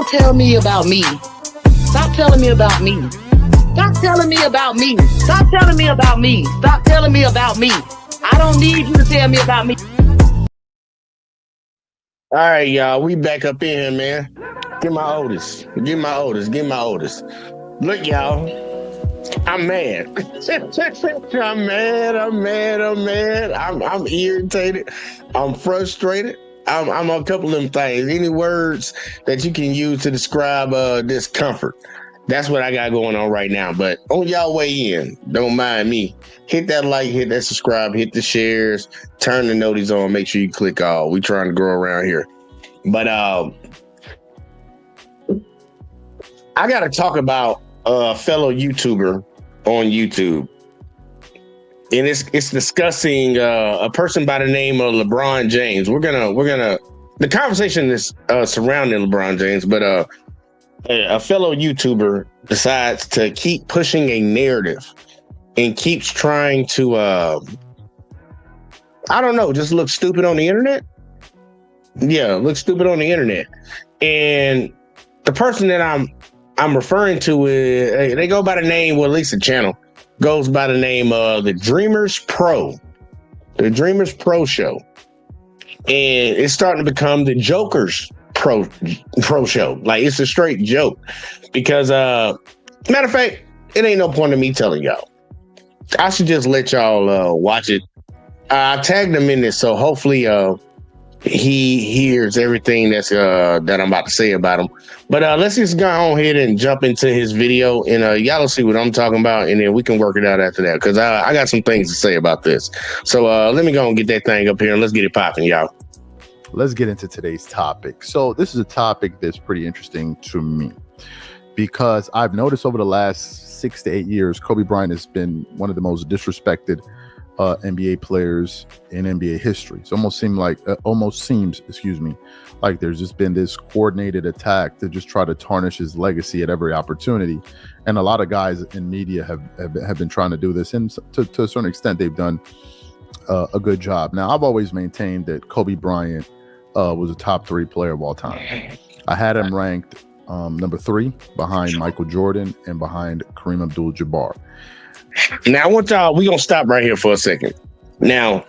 don't tell me about me. Stop telling me about me. Stop telling me about me. Stop telling me about me. Stop telling me about me. I don't need you to tell me about me. All right, y'all. We back up in here, man. Get my oldest. Get my oldest. Get my oldest. Look, y'all. I'm mad. I'm mad. I'm mad. I'm mad. I'm irritated. I'm frustrated. I'm a couple of them things. Any words that you can use to describe discomfort. That's what I got going on right now. But on y'all way in, don't mind me. Hit that like, hit that subscribe, hit the shares, turn the notice on. Make sure you click all. We trying to grow around here. But I got to talk about a fellow YouTuber on YouTube. And it's discussing a person by the name of LeBron James. We're gonna the conversation is surrounding LeBron James, but a fellow YouTuber decides to keep pushing a narrative and keeps trying to I don't know, just look stupid on the internet. Yeah, look stupid on the internet. And the person that I'm referring to is they go by the name, well, at least the channel goes by the name of the DreamersPro. The DreamersPro show. And it's starting to become the Joker's pro show. Like, it's a straight joke. Because matter of fact, it ain't no point in me telling y'all. I should just let y'all watch it. I tagged him in this, so hopefully he hears everything that's that I'm about to say about him. But let's just go on ahead and jump into his video, and y'all will see what I'm talking about, and then we can work it out after that, because I got some things to say about this. So let me go and get that thing up here, and let's get it popping, y'all. Let's get into today's topic. So this is a topic that's pretty interesting to me, because I've noticed over the last 6 to 8 years, Kobe Bryant has been one of the most disrespected NBA players in NBA history. It almost seems, like there's just been this coordinated attack to just try to tarnish his legacy at every opportunity. And a lot of guys in media have been trying to do this, and to a certain extent, they've done a good job. Now, I've always maintained that Kobe Bryant was a top 3 player of all time. I had him ranked number 3 behind Michael Jordan and behind Kareem Abdul-Jabbar. Now, I want y'all, we're going to stop right here for a second. Now,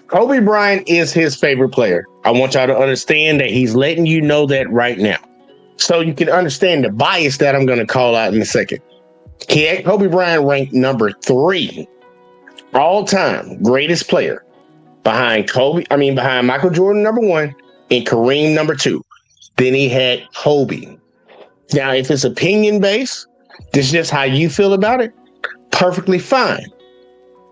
Kobe Bryant is his favorite player. I want y'all to understand that he's letting you know that right now, so you can understand the bias that I'm going to call out in a second. He had Kobe Bryant ranked number 3 all-time greatest player behind Michael Jordan, number 1, and Kareem, number 2. Then he had Kobe. Now, if it's opinion-based, this is just how you feel about it, perfectly fine.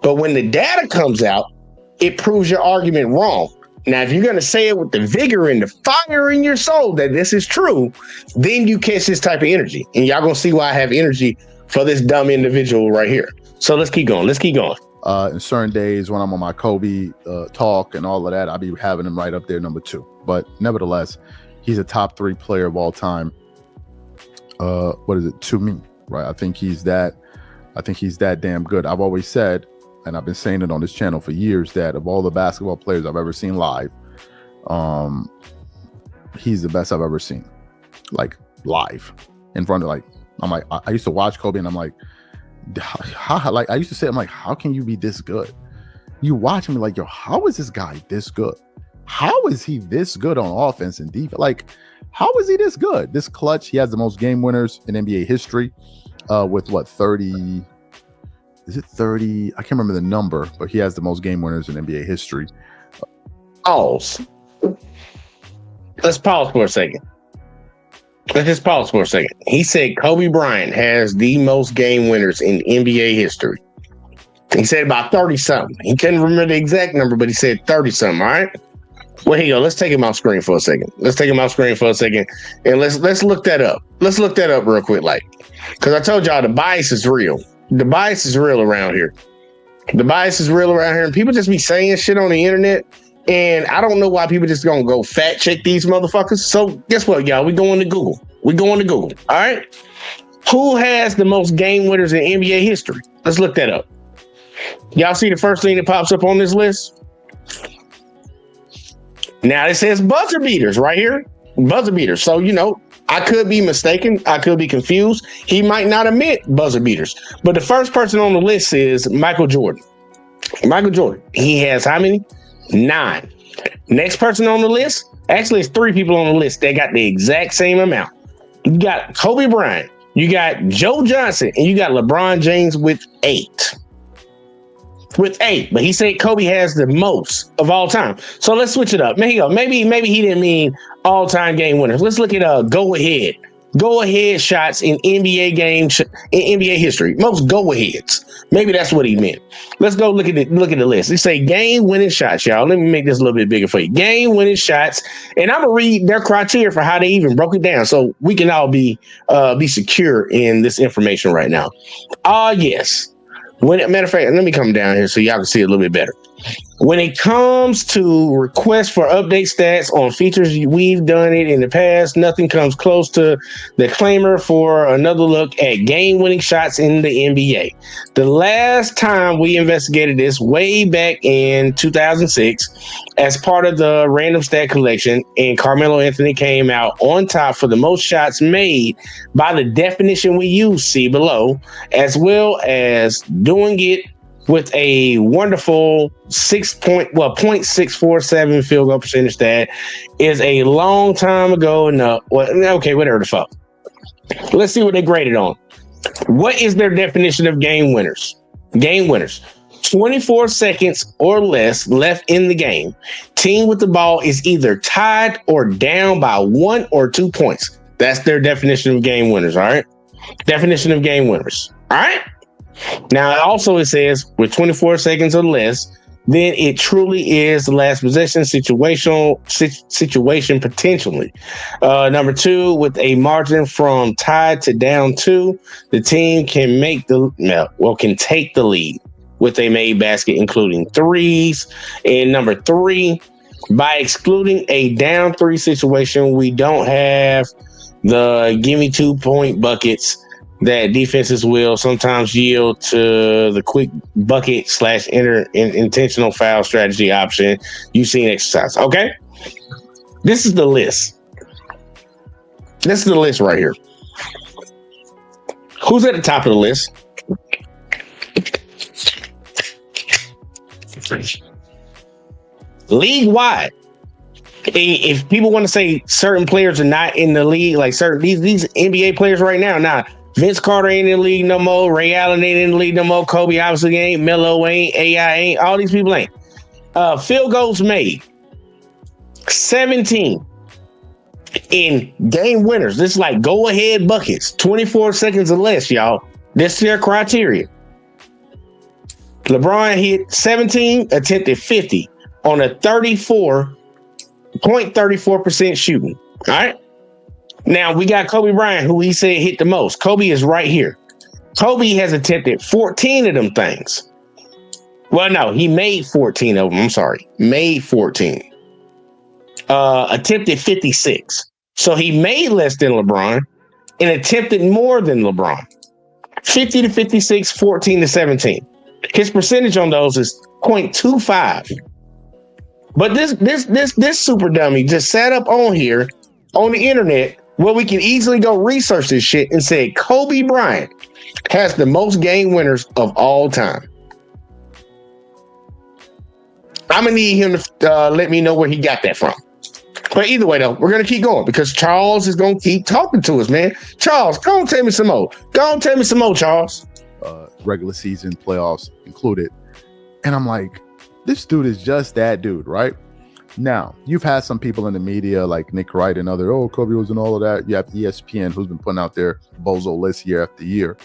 But when the data comes out, it proves your argument wrong. Now, if you're going to say it with the vigor and the fire in your soul that this is true, then you catch this type of energy. And y'all going to see why I have energy for this dumb individual right here. So let's keep going. In certain days when I'm on my Kobe talk and all of that, I'll be having him right up there, number 2. But nevertheless, he's a top 3 player of all time. To me, right? I think he's that damn good. I've always said, and I've been saying it on this channel for years, that of all the basketball players I've ever seen live, he's the best I've ever seen, like live in front of, like, I'm like, I used to watch Kobe and I'm like, how, like, I used to say, I'm like, how can you be this good? You watch him like, yo, how is this guy this good? How is he this good on offense and defense? Like, how is he this good? This clutch. He has the most game winners in NBA history with what, 30? Is it 30? I can't remember the number, but he has the most game winners in NBA history. Pause. Let's pause for a second. Let's just pause for a second. He said Kobe Bryant has the most game winners in NBA history. He said about 30-something. He couldn't remember the exact number, but he said 30-something, all right? Well, here you go. Let's take him off screen for a second. And let's look that up. Let's look that up real quick, like, because I told y'all the bias is real. The bias is real around here. And people just be saying shit on the internet, and I don't know why people just gonna go fact check these motherfuckers. So guess what, y'all? We going to Google. All right. Who has the most game winners in NBA history? Let's look that up. Y'all see the first thing that pops up on this list? Now it says buzzer beaters right here. Buzzer beaters. So, I could be mistaken. I could be confused. He might not admit buzzer beaters. But the first person on the list is Michael Jordan. Michael Jordan. He has how many? 9. Next person on the list, actually, it's 3 people on the list that got the exact same amount. You got Kobe Bryant, you got Joe Johnson, and you got LeBron James with 8. With 8, but he said Kobe has the most of all time. So let's switch it up. Maybe he didn't mean all-time game winners. Let's look at go ahead shots in NBA games in NBA history. Most go aheads. Maybe that's what he meant. Let's go look at the list. They say game winning shots, y'all. Let me make this a little bit bigger for you. Game winning shots, and I'm gonna read their criteria for how they even broke it down, so we can all be secure in this information right now. Yes. Matter of fact, let me come down here so y'all can see it a little bit better. When it comes to requests for update stats on features, we've done it in the past. Nothing comes close to the claimer for another look at game-winning shots in the NBA. The last time we investigated this way back in 2006 as part of the random stat collection, and Carmelo Anthony came out on top for the most shots made by the definition we use, see below, as well as doing it with a wonderful 0.647 field goal percentage. That is a long time ago. Whatever the fuck. Let's see what they graded on. What is their definition of game winners? Game winners. 24 seconds or less left in the game. Team with the ball is either tied or down by 1 or 2 points. That's their definition of game winners. All right. Definition of game winners. All right. Now, also it says with 24 seconds or less, then it truly is the last possession situation potentially. Number 2, with a margin from tied to down 2, the team can take the lead with a made basket, including threes. And number 3, by excluding a down 3 situation, we don't have the give me 2-point buckets that defenses will sometimes yield to the quick bucket / intentional foul strategy option you see in exercise. Okay. This is the list. This is the list right here. Who's at the top of the list? League wide. If people want to say certain players are not in the league, like these NBA players right now, Vince Carter ain't in the league no more. Ray Allen ain't in the league no more. Kobe obviously ain't. Melo ain't. AI ain't. All these people ain't. Field goals made. 17 in game winners. This is like go ahead buckets. 24 seconds or less, y'all. This is their criteria. LeBron hit 17, attempted 50 on a 34% shooting. All right. Now we got Kobe Bryant, who he said hit the most. Kobe is right here. Kobe has attempted 14 of them things. Well, no, he made 14 of them. I'm sorry. Made 14. Attempted 56. So he made less than LeBron and attempted more than LeBron. 50 to 56, 14 to 17. His percentage on those is 0.25. But this super dummy just sat up on here on the internet where we can easily go research this shit and say Kobe Bryant has the most game winners of all time. I'm gonna need him to let me know where he got that from. But either way, though, we're gonna keep going because Charles is gonna keep talking to us, man. Charles, go on, tell me some more. Charles. Regular season, playoffs included, and I'm like, this dude is just that dude, right? Now, you've had some people in the media like Nick Wright and other, Kobe was in all of that. You have ESPN, who's been putting out their bozo list year after year.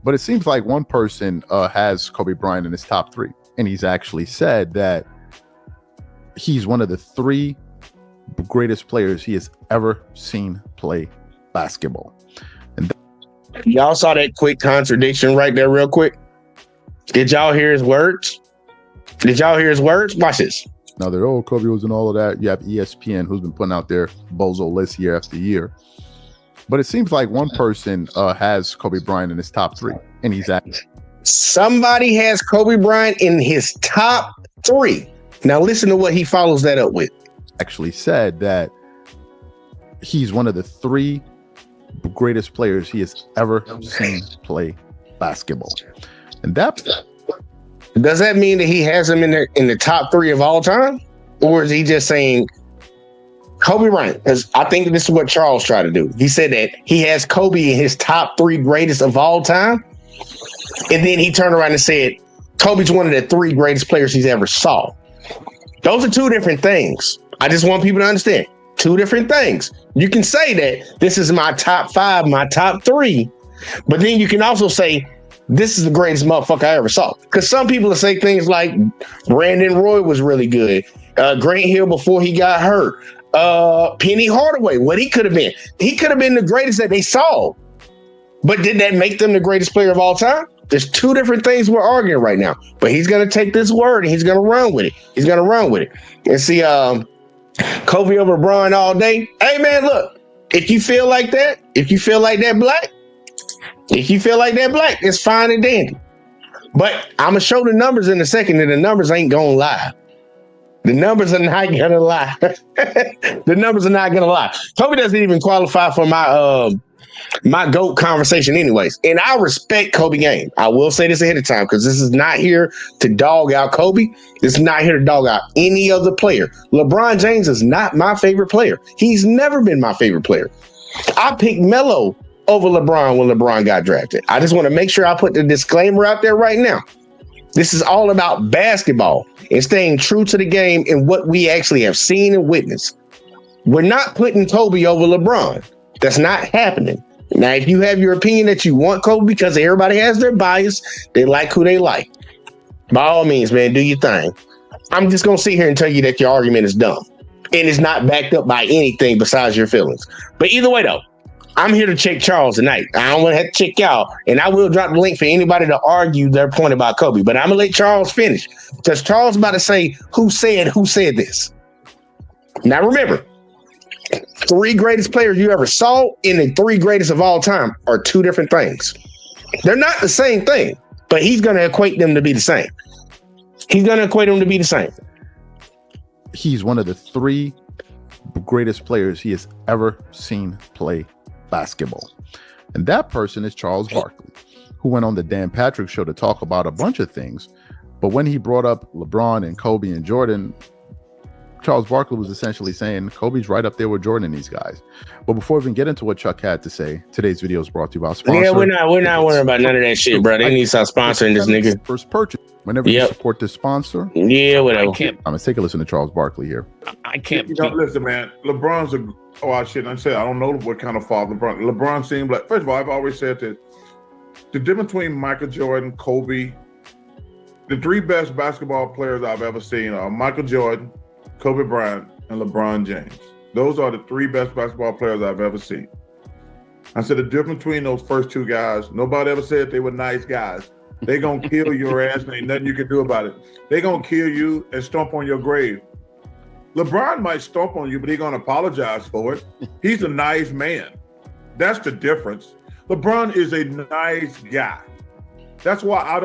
But it seems like one person has Kobe Bryant in his top 3. And he's actually said that he's one of the 3 greatest players he has ever seen play basketball. And y'all saw that quick contradiction right there real quick? Did y'all hear his words? Watch this. Now they're, Kobe was in all of that. You have ESPN, who's been putting out their bozo list year after year. But it seems like one person has Kobe Bryant in his top 3. And he's somebody has Kobe Bryant in his top 3. Now listen to what he follows that up with. Actually said that He's one of the 3 greatest players he has ever seen play basketball. And that Does that mean that he has him in the top 3 of all time? Or is he just saying Kobe Bryant? Because I think this is what Charles tried to do. He said that he has Kobe in his top 3 greatest of all time. And then he turned around and said, Kobe's one of the 3 greatest players he's ever saw. Those are 2 different things. I just want people to understand. 2 different things. You can say that this is my top 5, my top 3, but then you can also say this is the greatest motherfucker I ever saw. Because some people will say things like Brandon Roy was really good. Grant Hill before he got hurt. Penny Hardaway, what he could have been. He could have been the greatest that they saw. But did that make them the greatest player of all time? There's 2 different things we're arguing right now. But he's going to take this word and he's going to run with it. He's going to run with it. And see, Kobe over Bron all day. Hey, man, look. If you feel like that, black, it's fine and dandy. But I'm going to show the numbers in a second, and the numbers ain't going to lie. The numbers are not going to lie. The numbers are not going to lie. Kobe doesn't even qualify for my GOAT conversation anyways. And I respect Kobe game. I will say this ahead of time because this is not here to dog out Kobe. This is not here to dog out any other player. LeBron James is not my favorite player. He's never been my favorite player. I picked Melo over LeBron when LeBron got drafted. I just want to make sure I put the disclaimer out there right now. This is all about basketball and staying true to the game and what we actually have seen and witnessed. We're not putting Kobe over LeBron. That's not happening. Now, if you have your opinion that you want Kobe because everybody has their bias, they like who they like. By all means, man, do your thing. I'm just going to sit here and tell you that your argument is dumb and it's not backed up by anything besides your feelings. But either way, though, I'm here to check Charles tonight. I don't want to have to check y'all. And I will drop the link for anybody to argue their point about Kobe. But I'm going to let Charles finish because Charles is about to say who said this. Now, remember, 3 greatest players you ever saw and the 3 greatest of all time are 2 different things. They're not the same thing, but he's going to equate them to be the same. He's one of the 3 greatest players he has ever seen play basketball. And that person is Charles Barkley, who went on the Dan Patrick Show to talk about a bunch of things. But when he brought up LeBron and Kobe and Jordan, Charles Barkley was essentially saying Kobe's right up there with Jordan and these guys. But before we even get into what Chuck had to say, today's video is brought to you by sponsor. Yeah, we're not worrying about none of that shit, bro. They need to stop sponsoring this nigga. First purchase. Whenever you support this sponsor, whatever. I'm gonna take a listen to Charles Barkley here. I can't. Listen, man. LeBron's I shouldn't say. I don't know what kind of father LeBron seemed like. First of all, I've always said that the difference between Michael Jordan, Kobe, the 3 best basketball players I've ever seen are Michael Jordan, Kobe Bryant, and LeBron James. Those are the 3 best basketball players I've ever seen. I said the difference between those first 2 guys, nobody ever said they were nice guys. They gonna kill your ass and ain't nothing you can do about it. They gonna kill you and stomp on your grave. LeBron might stomp on you, but he gonna apologize for it. He's a nice man. That's the difference. LeBron is a nice guy. That's why I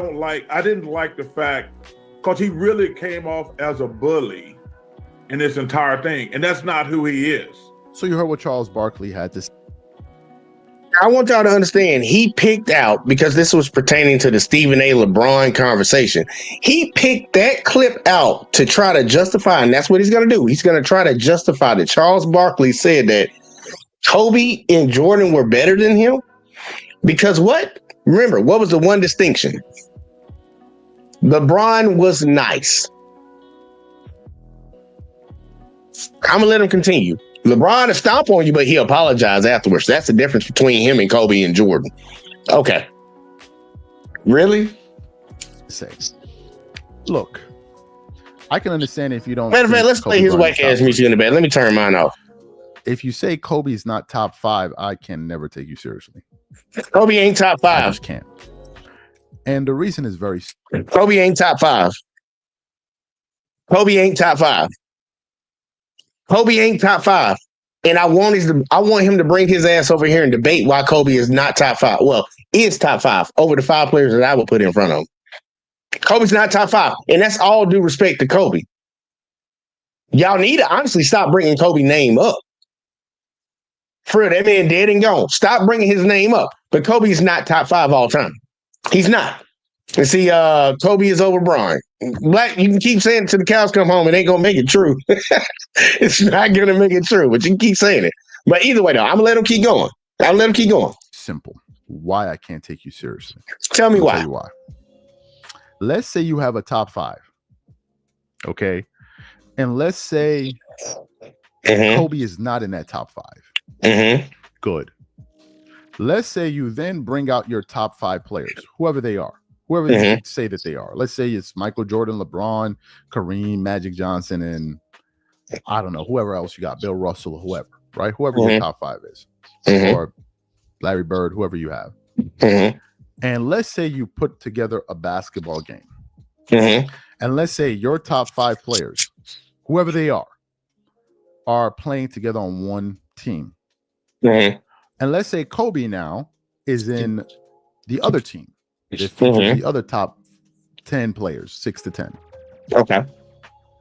didn't like the fact, because he really came off as a bully in this entire thing, and that's not who he is. So you heard what Charles Barkley had to say. I want y'all to understand, he picked out, because this was pertaining to the Stephen A. LeBron conversation, he picked that clip out to try to justify, and that's what he's going to do. He's going to try to justify that Charles Barkley said that Kobe and Jordan were better than him. Because what? Remember, what was the one distinction? LeBron was nice. I'm going to let him continue. LeBron will stomp on you, but he'll apologize afterwards. That's the difference between him and Kobe and Jordan. Okay. Really? Say, look, I can understand if you don't. Matter of fact, let's play his whack ass music in the bed. Let me turn mine off. If you say Kobe's not top 5, I can never take you seriously. Kobe ain't top 5. I just can't. And the reason is very simple. Kobe ain't top 5. Kobe ain't top 5. Kobe ain't top 5. And I want him to bring his ass over here and debate why Kobe is not top 5. Well, is top 5 over the 5 players that I would put in front of him. Kobe's not top 5. And that's all due respect to Kobe. Y'all need to honestly stop bringing Kobe's name up. For real, that man dead and gone. Stop bringing his name up. But Kobe's not top 5 all time. He's not. And see, Kobe is over Bron. Black, you can keep saying it till the cows come home. It ain't gonna make it true. It's not gonna make it true, but you can keep saying it. But either way, though, I'm gonna let him keep going. Simple. Why I can't take you seriously? Tell me why. Tell you why. Let's say you have a top 5, okay, and let's say Kobe is not in that top 5. Good. Let's say you then bring out your top 5 players, whoever they are. Whoever they say that they are. Let's say it's Michael Jordan, LeBron, Kareem, Magic Johnson, and I don't know, whoever else you got, Bill Russell or whoever, right? Whoever your top 5 is. Or Larry Bird, whoever you have. And let's say you put together a basketball game. And let's say your top 5 players, whoever they are playing together on one team. And let's say Kobe now is in the other team. The other top 10 players, 6 to 10. Okay.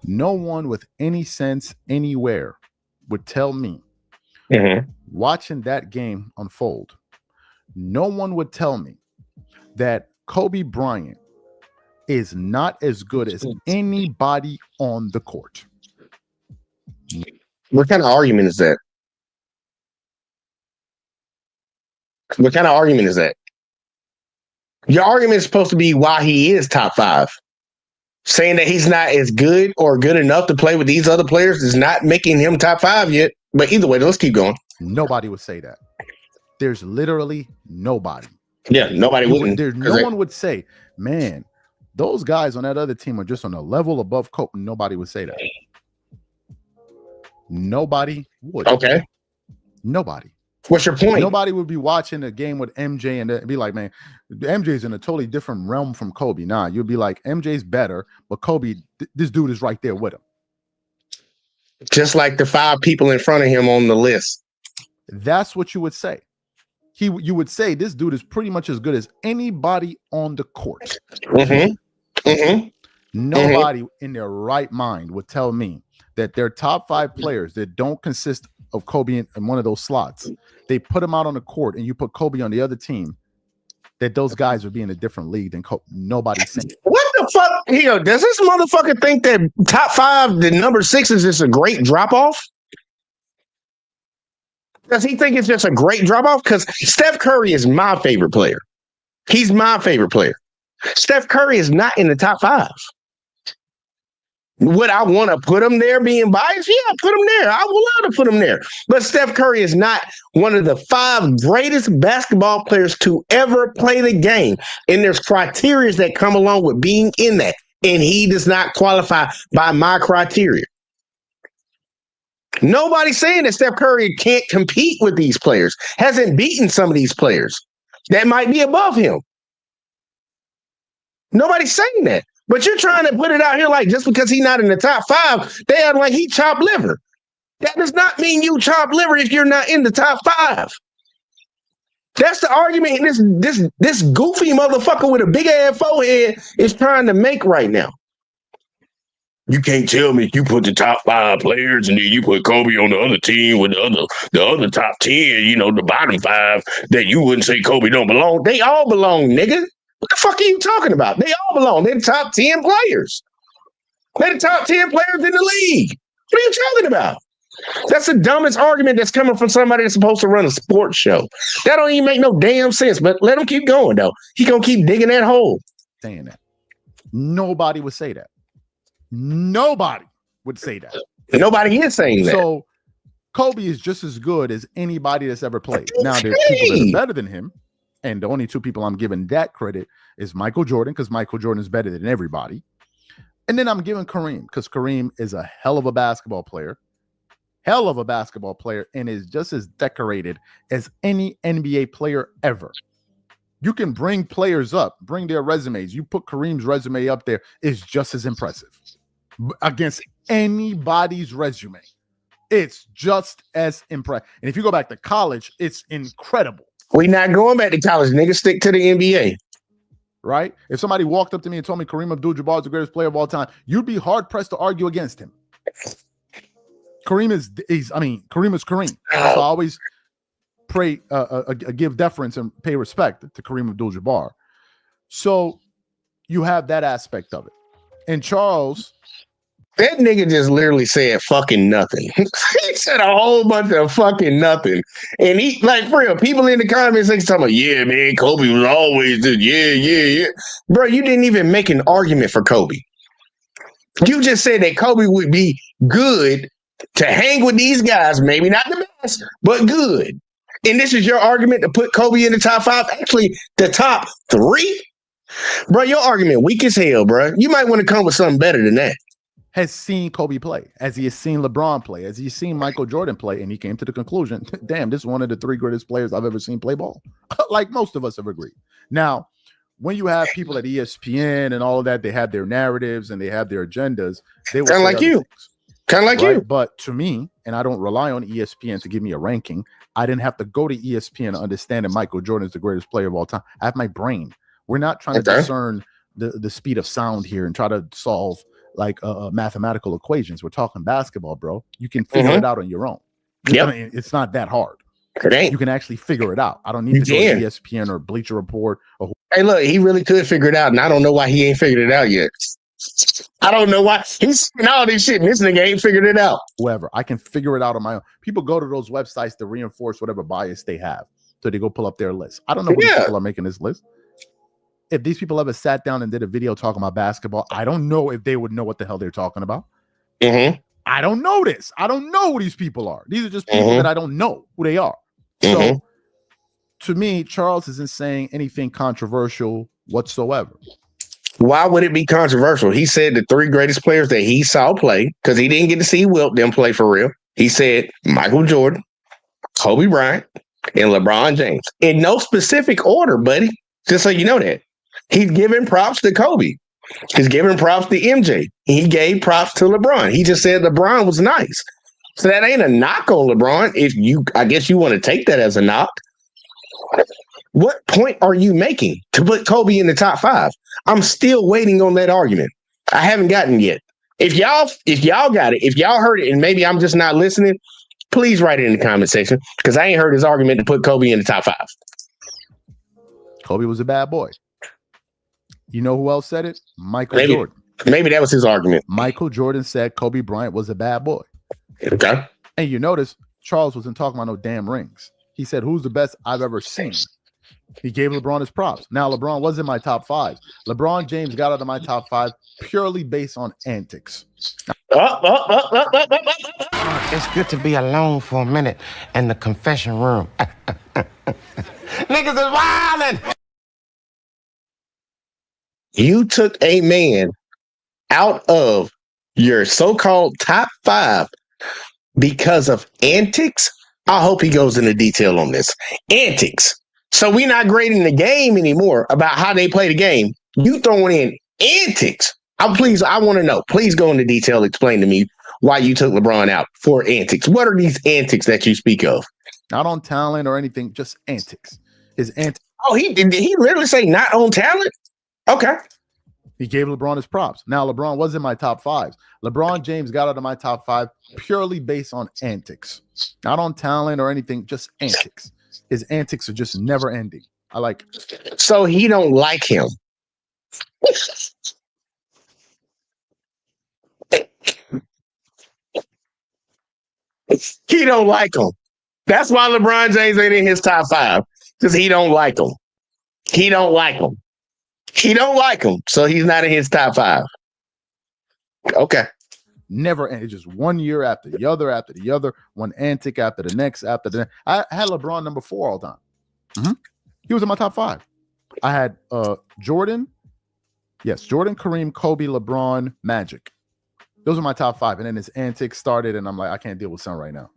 No one with any sense anywhere would tell me, watching that game unfold, no one would tell me that Kobe Bryant is not as good as anybody on the court. What kind of argument is that? What kind of argument is that? Your argument is supposed to be why he is top 5. Saying that he's not as good or good enough to play with these other players is not making him top 5 yet. But either way, let's keep going. Nobody would say that. There's literally nobody. Yeah, nobody wouldn't. No one would say, man, those guys on that other team are just on a level above Kobe. Nobody would say that. Nobody would. Okay. Nobody. What's your point? Nobody would be watching a game with MJ and be like, man, MJ's in a totally different realm from Kobe. Nah, you'd be like, MJ's better, but Kobe, this dude is right there with him. Just like the 5 people in front of him on the list. That's what you would say. You would say this dude is pretty much as good as anybody on the court. Nobody in their right mind would tell me that their top 5 players that don't consist of Kobe in one of those slots, they put him out on the court and you put Kobe on the other team, that those guys would be in a different league than Kobe. Nobody's saying. What the fuck? Does this motherfucker think that top 5, the number 6 is just a great drop off? Does he think it's just a great drop off? Because Steph Curry is my favorite player. He's my favorite player. Steph Curry is not in the top 5. Would I want to put him there being biased? Yeah, put him there. I would love to put him there. But Steph Curry is not one of the 5 greatest basketball players to ever play the game. And there's criteria that come along with being in that. And he does not qualify by my criteria. Nobody's saying that Steph Curry can't compete with these players, hasn't beaten some of these players that might be above him. Nobody's saying that. But you're trying to put it out here like just because he's not in the top 5, they act like he chopped liver. That does not mean you chop liver if you're not in the top 5. That's the argument this goofy motherfucker with a big ass forehead is trying to make right now. You can't tell me you put the top 5 players and then you put Kobe on the other team with the other top 10, the bottom 5, that you wouldn't say Kobe don't belong. They all belong, nigga. What the fuck are you talking about? They all belong. They're the top 10 players. They're the top 10 players in the league. What are you talking about? That's the dumbest argument that's coming from somebody that's supposed to run a sports show. That don't even make no damn sense, but let him keep going, though. He gonna keep digging that hole. Saying that. Nobody would say that. Nobody would say that. Nobody is saying that. So Kobe is just as good as anybody that's ever played. Now, there's people that are better than him. And the only 2 people I'm giving that credit is Michael Jordan, because Michael Jordan is better than everybody. And then I'm giving Kareem, because Kareem is a hell of a basketball player. And is just as decorated as any NBA player ever. You can bring players up, bring their resumes. You put Kareem's resume up there, it's just as impressive against anybody's resume. It's just as impressive. And if you go back to college, it's incredible. We not going back to college, nigga. Stick to the NBA. Right? If somebody walked up to me and told me Kareem Abdul-Jabbar is the greatest player of all time, you'd be hard pressed to argue against him. Kareem is Kareem. So I always give deference and pay respect to Kareem Abdul-Jabbar. So you have that aspect of it. And Charles, that nigga just literally said fucking nothing. He said a whole bunch of fucking nothing. And he, like, for real, people in the comments like talking about, yeah, man, Kobe was always this. Yeah. Bro, you didn't even make an argument for Kobe. You just said that Kobe would be good to hang with these guys, maybe not the best, but good. And this is your argument to put Kobe in the top 5? Actually, the top 3? Bro, your argument weak as hell, bro. You might want to come with something better than that. has seen Kobe play, as he has seen LeBron play, as he's seen Michael Jordan play, and he came to the conclusion, damn, this is one of the 3 greatest players I've ever seen play ball. Like most of us have agreed. Now, when you have people at ESPN and all of that, they have their narratives and they have their agendas. They will kind of like you. Kind of like you. But to me, and I don't rely on ESPN to give me a ranking, I didn't have to go to ESPN to understand that Michael Jordan is the greatest player of all time. I have my brain. We're not trying to discern the speed of sound here and try to solve like mathematical equations. We're talking basketball, bro. You can figure it out on your own. Yep. I mean, it's not that hard. It ain't. You can actually figure it out. I don't need to go to ESPN or Bleacher Report. Or hey, look, he really could figure it out, and I don't know why he ain't figured it out yet. I don't know why he's saying all this shit, and this nigga ain't figured it out. whoever. I can figure it out on my own. People go to those websites to reinforce whatever bias they have. So they go pull up their list. I don't know who people are making this list. If these people ever sat down and did a video talking about basketball, I don't know if they would know what the hell they're talking about. Mm-hmm. I don't know this. I don't know who these people are. These are just people that I don't know who they are. So to me, Charles isn't saying anything controversial whatsoever. Why would it be controversial? He said the 3 greatest players that he saw play, because he didn't get to see Wilt them play for real. He said Michael Jordan, Kobe Bryant, and LeBron James. In no specific order, buddy. Just so you know that. He's giving props to Kobe. He's giving props to MJ. He gave props to LeBron. He just said LeBron was nice. So that ain't a knock on LeBron. I guess you want to take that as a knock. What point are you making to put Kobe in the top 5? I'm still waiting on that argument. I haven't gotten yet. If y'all got it, if y'all heard it, and maybe I'm just not listening, please write it in the comment section, because I ain't heard his argument to put Kobe in the top 5. Kobe was a bad boy. You know who else said it? Michael Jordan. Maybe that was his argument. Michael Jordan said Kobe Bryant was a bad boy. Okay. And you notice Charles wasn't talking about no damn rings. He said, who's the best I've ever seen? He gave LeBron his props. Now, LeBron was in my top 5. LeBron James got out of my top 5 purely based on antics. It's good to be alone for a minute in the confession room. Niggas is wildin'. You took a man out of your so-called top 5 because of antics. I hope he goes into detail on this. Antics. So we're not grading the game anymore about how they play the game. You throwing in antics. I want to know. Please go into detail. Explain to me why you took LeBron out for antics. What are these antics that you speak of? Not on talent or anything, just antics. His antics. Oh, did he literally say not on talent? Okay. He gave LeBron his props. Now, LeBron was in my top 5. LeBron James got out of my top 5 purely based on antics. Not on talent or anything, just antics. His antics are just never ending. I like it. So he don't like him. He don't like him. That's why LeBron James ain't in his top 5. Because he don't like him. He don't like him. He don't like him. So he's not in his top 5. Okay. Never ended. Just one year after the other, one antic after the next, I had LeBron number 4 all time. He was in my top 5. I had Jordan. Yes, Jordan, Kareem, Kobe, LeBron, Magic. Those are my top 5. And then his antics started, and I'm like, I can't deal with son right now.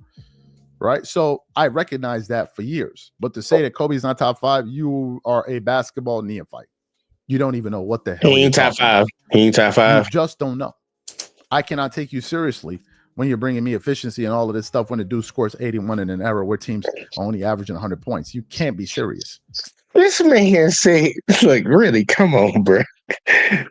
Right? So I recognized that for years. But to say that Kobe's not top 5, you are a basketball neophyte. You don't even know what the hell. He ain't top 5. He ain't top 5. You just don't know. I cannot take you seriously when you're bringing me efficiency and all of this stuff when the dude scores 81 in an era where teams are only averaging 100 points. You can't be serious. This man said, "Like, really? Come on, bro.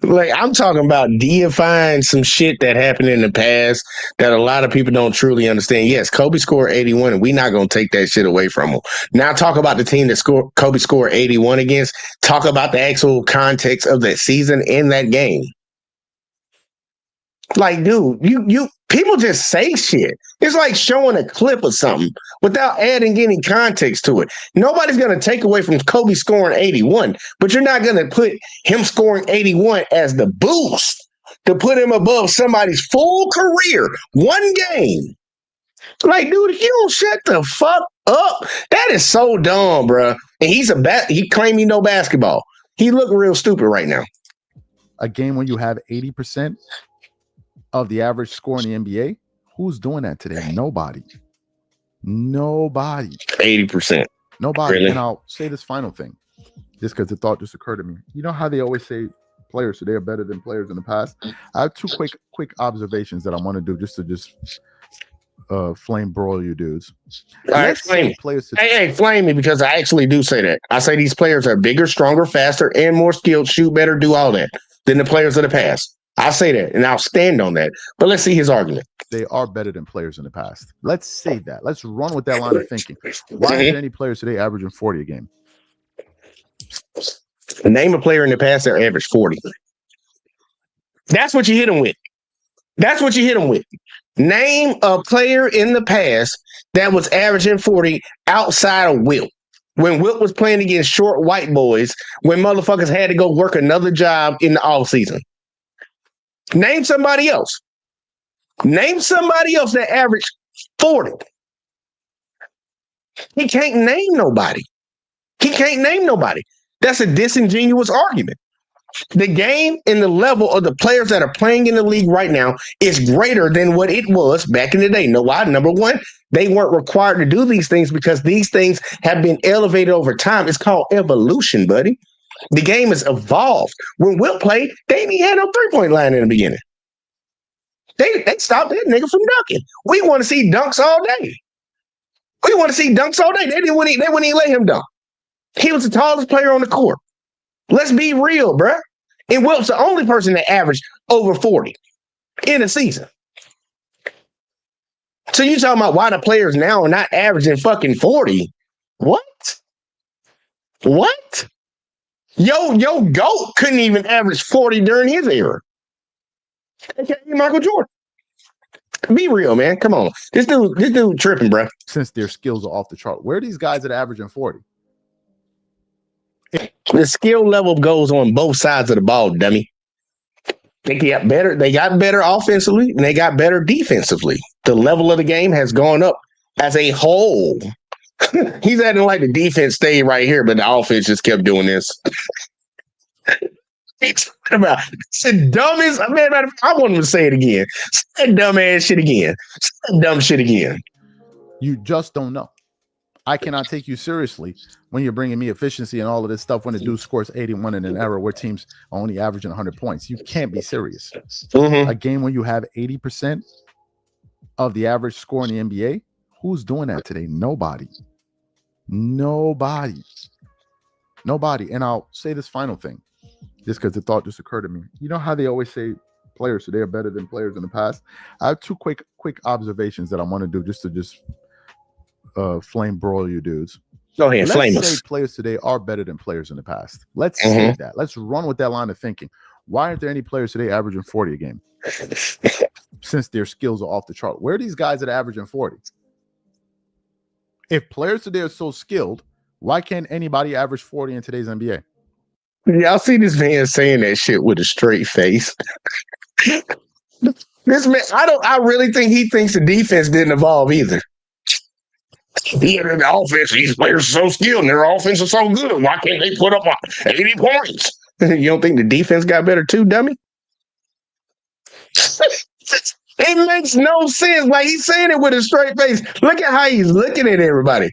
Like, I'm talking about deifying some shit that happened in the past that a lot of people don't truly understand. Yes, Kobe scored 81, and we're not going to take that shit away from him. Now, talk about the team that Kobe scored 81 against. Talk about the actual context of that season in that game. Like, dude, you people just say shit. It's like showing a clip of something without adding any context to it. Nobody's gonna take away from Kobe scoring 81, but you're not gonna put him scoring 81 as the boost to put him above somebody's full career, one game. Like, dude, if you don't shut the fuck up, that is so dumb, bro. And he claimed he know basketball. He look real stupid right now. A game when you have 80% of the average score in the NBA, who's doing that today? Nobody. 80%. Nobody. Really? And I'll say this final thing, just because the thought just occurred to me. You know how they always say players today are better than players in the past? I have two quick observations that I want to do just to flame broil you dudes. All right, flame me. Hey, flame me, because I actually do say that. I say these players are bigger, stronger, faster, and more skilled, shoot better, do all that than the players of the past. I say that, and I'll stand on that. But let's see his argument. They are better than players in the past. Let's say that. Let's run with that line of thinking. Why are any players today averaging 40 a game? Name a player in the past that averaged 40. That's what you hit him with. That's what you hit him with. Name a player in the past that was averaging 40 outside of Wilt. When Wilt was playing against short white boys, when motherfuckers had to go work another job in the offseason. Name somebody else. Name somebody else that averaged 40. He can't name nobody. He can't name nobody. That's a disingenuous argument. The game and the level of the players that are playing in the league right now is greater than what it was back in the day. Know why? Number one, they weren't required to do these things because these things have been elevated over time. It's called evolution, buddy. The game has evolved. When Wilt played, they didn't even have no three-point line in the beginning. They stopped that nigga from dunking. We want to see dunks all day. We want to see dunks all day. They wouldn't even let him dunk. He was the tallest player on the court. Let's be real, bruh. And Wilt's the only person that averaged over 40 in a season. So you talking about why the players now are not averaging fucking 40? What? What? Yo, GOAT couldn't even average 40 during his era. Okay, Michael Jordan. Be real, man. Come on. This dude tripping, bro. Since their skills are off the chart. Where are these guys that are averaging 40? The skill level goes on both sides of the ball, dummy. They got better offensively, and they got better defensively. The level of the game has gone up as a whole. He's acting like the defense stayed right here, but the offense just kept doing this. He's talking about it's the dumbest. Man, I want him to say it again. Say that dumb ass shit again. Say that dumb shit again. You just don't know. I cannot take you seriously when you're bringing me efficiency and all of this stuff when the dude scores 81 in an era where teams are only averaging 100 points. You can't be serious. Mm-hmm. A game when you have 80% of the average score in the NBA, who's doing that today? Nobody. And I'll say this final thing, just because the thought just occurred to me. You know how they always say players today are better than players in the past? I have two quick observations that I want to do just to flame broil you dudes. Go ahead, flame Let's say us. players today are better than players in the past. Let's say that. Let's run with that line of thinking. Why aren't there any players today averaging 40 a game? Since their skills are off the chart. Where are these guys that are averaging 40? If players today are so skilled, why can't anybody average 40 in today's NBA? Y'all see this man saying that shit with a straight face. This man, I really think he thinks the defense didn't evolve either. Yeah, the offense, these players are so skilled and their offense is so good. Why can't they put up 80 points? You don't think the defense got better too, dummy? It makes no sense. Like, he's saying it with a straight face. Look at how he's looking at everybody.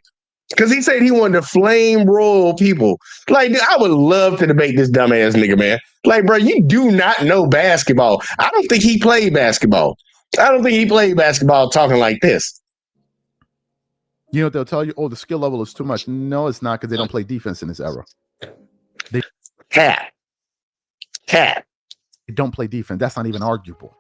Because he said he wanted to flame roll people. Like, dude, I would love to debate this dumbass nigga, man. Like, bro, you do not know basketball. I don't think he played basketball. I don't think he played basketball talking like this. You know what they'll tell you? Oh, the skill level is too much. No, it's not, because they don't play defense in this era. Cat. They don't play defense. That's not even arguable.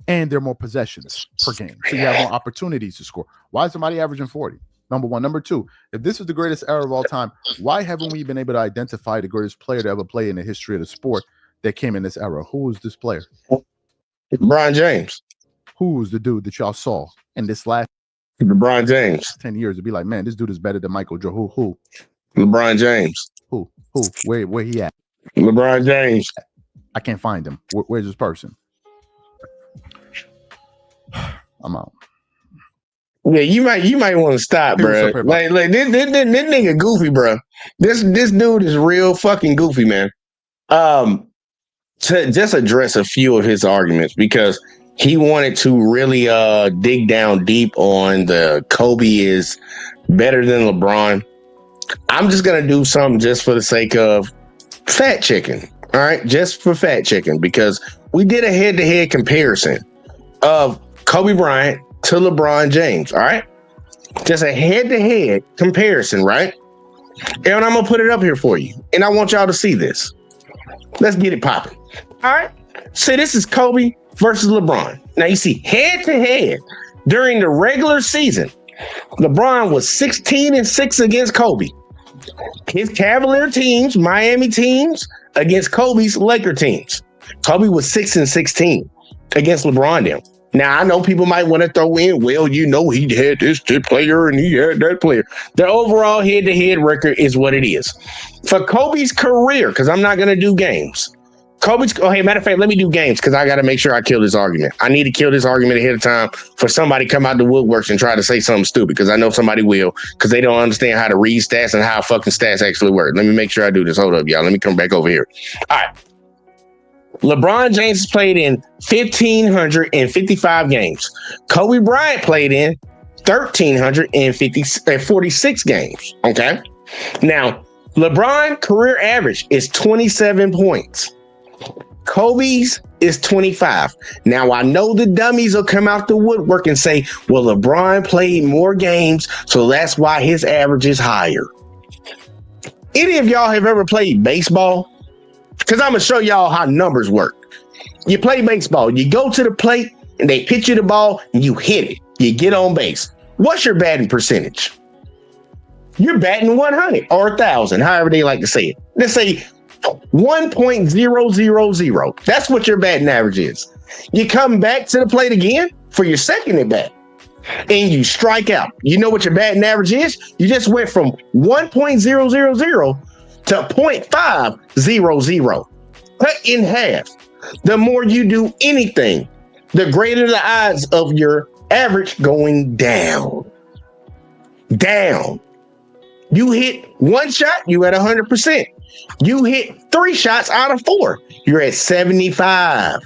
And there are more possessions per game. So you have more opportunities to score. Why is somebody averaging 40? Number one. Number two, if this is the greatest era of all time, why haven't we been able to identify the greatest player to ever play in the history of the sport that came in this era? Who was this player? LeBron James. Who was the dude that y'all saw in this last LeBron James. 10 years to be like, man, this dude is better than Michael Jordan? Who? LeBron James. Who? Where he at? LeBron James. I can't find him. Where's this person? I'm out. Yeah, you might want to stop, bro. Like this nigga goofy, bro. This dude is real fucking goofy, man. To just address a few of his arguments, because he wanted to really dig down deep on the Kobe is better than LeBron. I'm just gonna do something just for the sake of fat chicken. All right, just for fat chicken, because we did a head-to-head comparison of Kobe Bryant to LeBron James. All right, just a head-to-head comparison, right? And I'm gonna put it up here for you, and I want y'all to see this. Let's get it popping. All right, so this is Kobe versus LeBron. Now you see head-to-head during the regular season, LeBron was 16-6 against Kobe. His Cavalier teams, Miami teams, against Kobe's Laker teams. Kobe was 6-16 against LeBron them. Now, I know people might want to throw in, well, you know, he had this player and he had that player. The overall head-to-head record is what it is. For Kobe's career, because I'm not going to do games. Hey, matter of fact, let me do games, because I got to make sure I kill this argument. I need to kill this argument ahead of time for somebody to come out the woodworks and try to say something stupid, because I know somebody will, because they don't understand how to read stats and how fucking stats actually work. Let me make sure I do this. Hold up, y'all. Let me come back over here. All right. LeBron James has played in 1,555 games. Kobe Bryant played in 1,346 games. Okay. Now, LeBron career average is 27 points. Kobe's is 25. Now, I know the dummies will come out the woodwork and say, well, LeBron played more games, so that's why his average is higher. Any of y'all have ever played baseball? Because I'm going to show y'all how numbers work. You play baseball, you go to the plate, and they pitch you the ball, and you hit it. You get on base. What's your batting percentage? You're batting 100 or 1,000, however they like to say it. Let's say 1.000. That's what your batting average is. You come back to the plate again for your second at bat, and you strike out. You know what your batting average is? You just went from 1.000 to 0.500. Cut in half. The more you do anything, the greater the odds of your average going down. Down. You hit one shot, you at 100%. You hit 3 shots out of 4, you're at 75.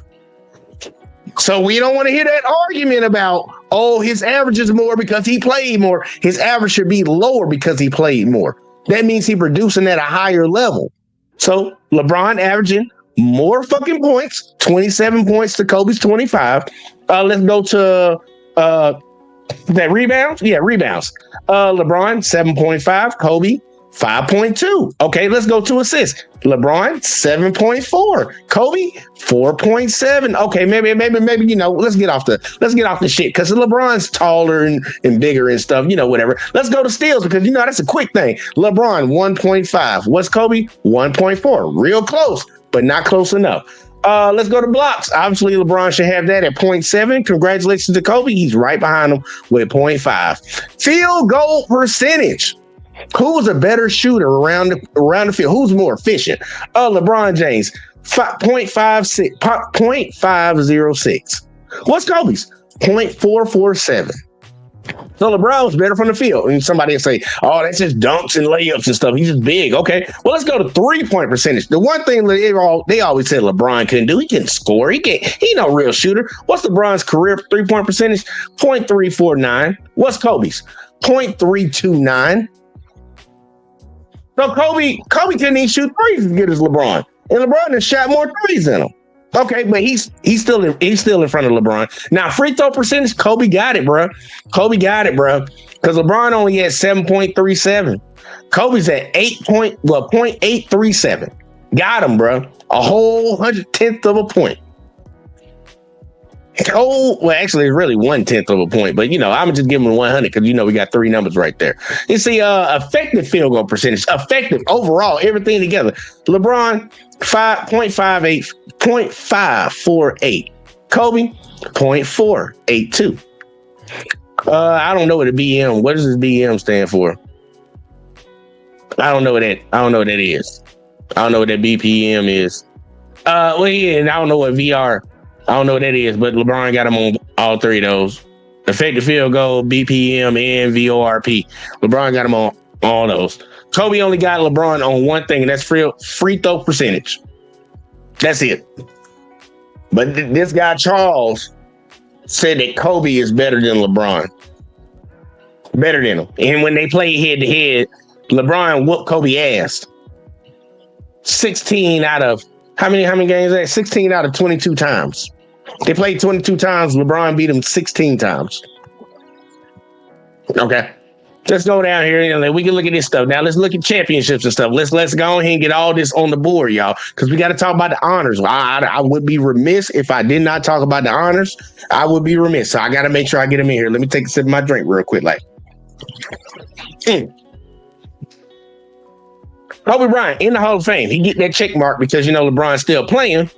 So we don't want to hear that argument about, oh, his average is more because he played more. His average should be lower because he played more. That means he's producing at a higher level. So LeBron averaging more fucking points, 27 points to Kobe's 25. Let's go to that rebounds. Yeah, rebounds. LeBron 7.5, Kobe 5.2. Okay, let's go to assists. LeBron 7.4, Kobe 4.7. Okay, maybe let's get off the shit, because LeBron's taller and bigger and stuff, whatever. Let's go to steals, because that's a quick thing. LeBron 1.5. What's Kobe? 1.4. Real close, but not close enough. Let's go to blocks. Obviously, LeBron should have that at 0.7. Congratulations to Kobe. He's right behind him with 0.5. Field goal percentage. Who's a better shooter around the field? Who's more efficient? LeBron James, 0.506. What's Kobe's? 0.447. So LeBron was better from the field. And somebody will say, oh, that's just dunks and layups and stuff. He's just big. Okay. Well, let's go to 3-point percentage. The one thing they always said LeBron couldn't do, he couldn't score. He no real shooter. What's LeBron's career 3-point percentage? 0.349. What's Kobe's? 0.329. So Kobe couldn't even shoot threes as good as LeBron. And LeBron has shot more threes than him. Okay, but he's still in front of LeBron. Now, free throw percentage, Kobe got it, bro. because LeBron only had 7.37. Kobe's at 0.837. Got him, bro. A whole 110th of a point. Oh, well, actually, it's really 1/10 of a point, but I'm just giving him 100 because we got three numbers right there. You see, effective field goal percentage, effective overall, everything together. LeBron 0.548. Kobe 0.482. I don't know what a BM. What does this BM stand for? I don't know what that is. I don't know what that BPM is. Well, yeah, and I don't know what VR. I don't know what that is, but LeBron got him on all three of those. Effective field goal, BPM, and VORP. LeBron got him on all those. Kobe only got LeBron on one thing, and that's free throw percentage. That's it. But this guy, Charles, said that Kobe is better than LeBron. Better than him. And when they played head-to-head, LeBron whooped Kobe ass. 16 out of... How many games is that? 16 out of 22 times. They played 22 times. LeBron beat him 16 times. Okay. Let's go down here and we can look at this stuff. Now let's look at championships and stuff. Let's go ahead and get all this on the board, y'all, because we got to talk about the honors. I would be remiss if I did not talk about the honors. I would be remiss. So I got to make sure I get them in here. Let me take a sip of my drink real quick. Kobe Bryant in the Hall of Fame. He get that check mark because LeBron's still playing.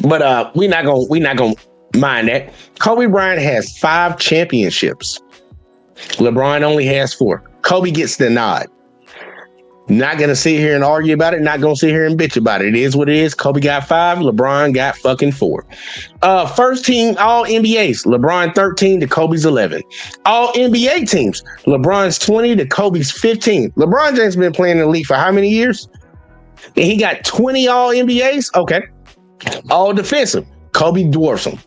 But we're not gonna mind that. Kobe Bryant has 5 championships. LeBron only has 4. Kobe gets the nod. Not gonna sit here and argue about it. Not gonna sit here and bitch about it. It is what it is. Kobe got 5. LeBron got fucking 4. First team All NBAs. LeBron 13 to Kobe's 11. All NBA teams. LeBron's 20 to Kobe's 15. LeBron James been playing in the league for how many years? And he got 20 All NBAs. Okay. All defensive. Kobe dwarfs him.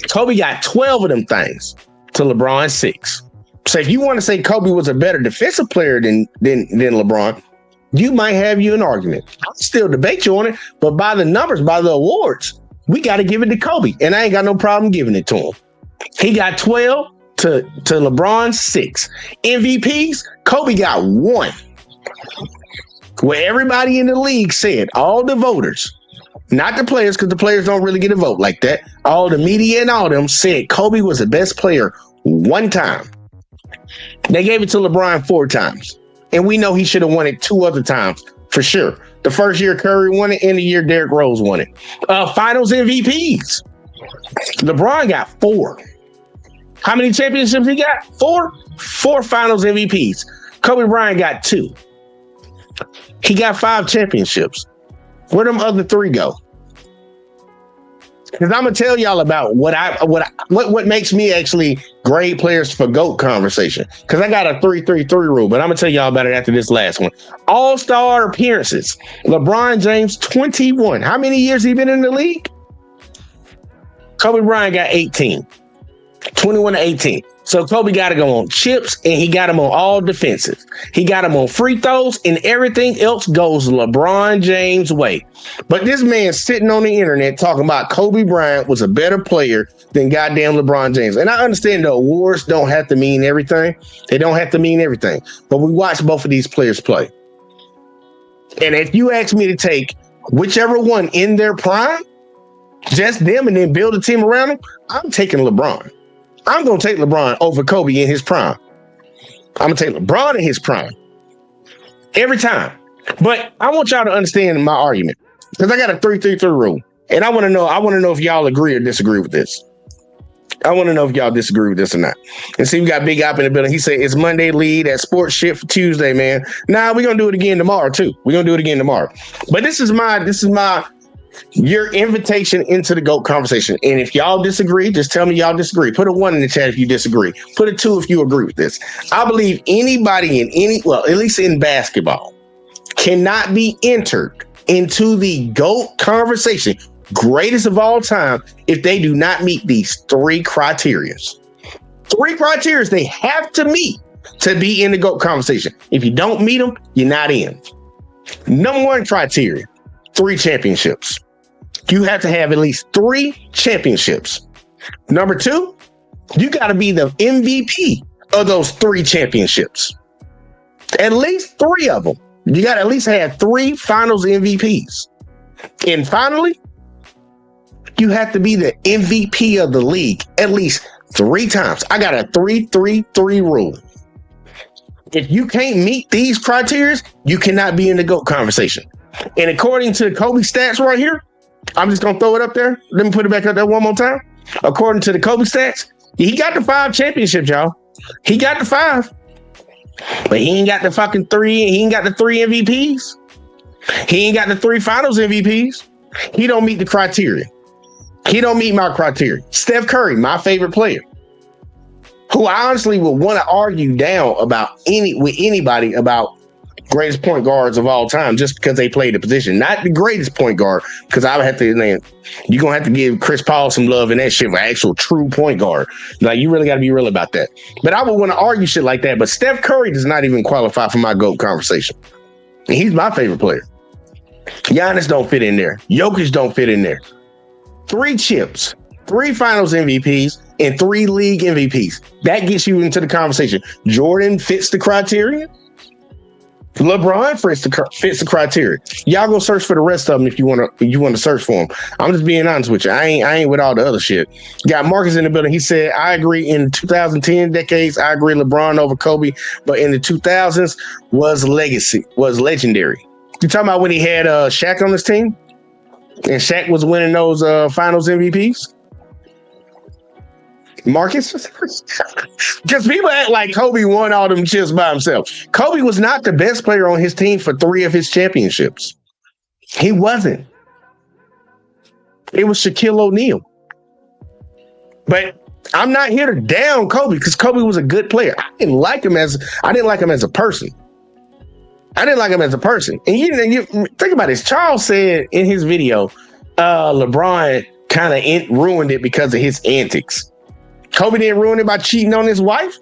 Kobe got 12 of them things to LeBron's 6. So if you want to say Kobe was a better defensive player than LeBron, you might have an argument. I'll still debate you on it, but by the numbers, by the awards, we got to give it to Kobe. And I ain't got no problem giving it to him. He got 12 to LeBron's 6. MVPs, Kobe got 1. Where everybody in the league said, all the voters, not the players, because the players don't really get a vote like that. All the media and all them said Kobe was the best player 1 time. They gave it to LeBron 4 times. And we know he should have won it 2 other times, for sure. The first year Curry won it, and the year Derrick Rose won it. Finals MVPs. LeBron got 4. How many championships he got? 4? 4 finals MVPs. Kobe Bryant got 2. He got 5 championships. Where them other 3 go? Because I'm gonna tell y'all about what makes me actually grade players for GOAT conversation. Because I got a 3-3-3 rule, but I'm gonna tell y'all about it after this last one. All-star appearances. LeBron James 21. How many years he been in the league? Kobe Bryant got 18. 21 to 18. So Kobe got to go on chips, and he got him on all defensive. He got him on free throws, and everything else goes LeBron James' way. But this man sitting on the internet talking about Kobe Bryant was a better player than goddamn LeBron James. And I understand the awards don't have to mean everything. They don't have to mean everything. But we watch both of these players play. And if you ask me to take whichever one in their prime, just them, and then build a team around them, I'm taking LeBron. I'm going to take LeBron over Kobe in his prime. I'm going to take LeBron in his prime. Every time. But I want y'all to understand my argument. Because I got a 3-3-3 rule. And I want to know if y'all agree or disagree with this. I want to know if y'all disagree with this or not. And see, we got Big Op in the building. He said, it's Monday lead at sports shit for Tuesday, man. Nah, we're going to do it again tomorrow, too. We're going to do it again tomorrow. But this is your invitation into the GOAT conversation. And if y'all disagree, just tell me y'all disagree. Put a 1 in the chat if you disagree. Put a 2 if you agree with this. I believe anybody at least in basketball, cannot be entered into the GOAT conversation, greatest of all time, if they do not meet these 3 criteria. 3 criteria they have to meet to be in the GOAT conversation. If you don't meet them, you're not in. Number 1 criteria, 3 championships. You have to have at least 3 championships. Number 2, you got to be the MVP of those 3 championships. At least 3 of them. You got to at least have 3 finals MVPs. And finally, you have to be the MVP of the league at least 3 times. I got a 3-3-3 rule. If you can't meet these criteria, you cannot be in the GOAT conversation. And according to Kobe stats right here, I'm just going to throw it up there. Let me put it back up there one more time. According to the Kobe stats, he got the 5 championships, y'all. He got the 5. But he ain't got the fucking 3. He ain't got the 3 MVPs. He ain't got the 3 finals MVPs. He don't meet the criteria. He don't meet my criteria. Steph Curry, my favorite player, who I honestly would want to argue down with anybody about greatest point guards of all time just because they played the position. Not the greatest point guard, because I would have to, you're going to have to give Chris Paul some love and that shit for actual true point guard. Like, you really got to be real about that. But I would want to argue shit like that. But Steph Curry does not even qualify for my GOAT conversation. And he's my favorite player. Giannis don't fit in there. Jokic don't fit in there. 3 chips, 3 finals MVPs, and 3 league MVPs. That gets you into the conversation. Jordan fits the criteria. LeBron fits the criteria. Y'all go search for the rest of them if you want to search for them. I'm just being honest with you. I ain't with all the other shit. Got Marcus in the building. He said, I agree in the 2010 decades, I agree LeBron over Kobe, but in the 2000s was legendary. You talking about when he had Shaq on his team? And Shaq was winning those finals MVPs? Marcus? Because people act like Kobe won all them chips by himself. Kobe was not the best player on his team for 3 of his championships. He wasn't. It was Shaquille O'Neal. But I'm not here to down Kobe because Kobe was a good player. I didn't like him as a person. And you think about this. Charles said in his video, LeBron kind of ruined it because of his antics. Kobe didn't ruin it by cheating on his wife?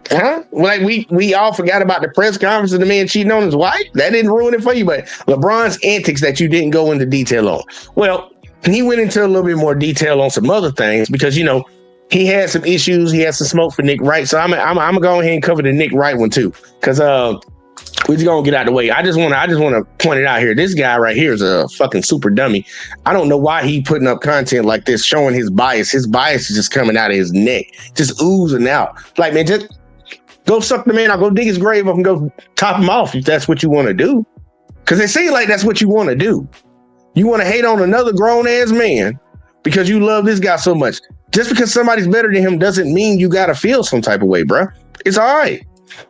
Huh? Like we all forgot about the press conference of the man cheating on his wife? That didn't ruin it for you, but LeBron's antics that you didn't go into detail on. Well, he went into a little bit more detail on some other things because, he had some issues. He had some smoke for Nick Wright. So I'm gonna go ahead and cover the Nick Wright one too, because we're just gonna get out of the way. I just want to point it out here. This guy right here is a fucking super dummy. I don't know why he putting up content like this, showing his bias. His bias is just coming out of his neck, just oozing out. Like, man, just go suck the man. I'll go dig his grave up and go top him off if that's what you want to do. Because it seems like that's what you want to do. You want to hate on another grown ass man because you love this guy so much. Just because somebody's better than him doesn't mean you got to feel some type of way, bro. It's all right.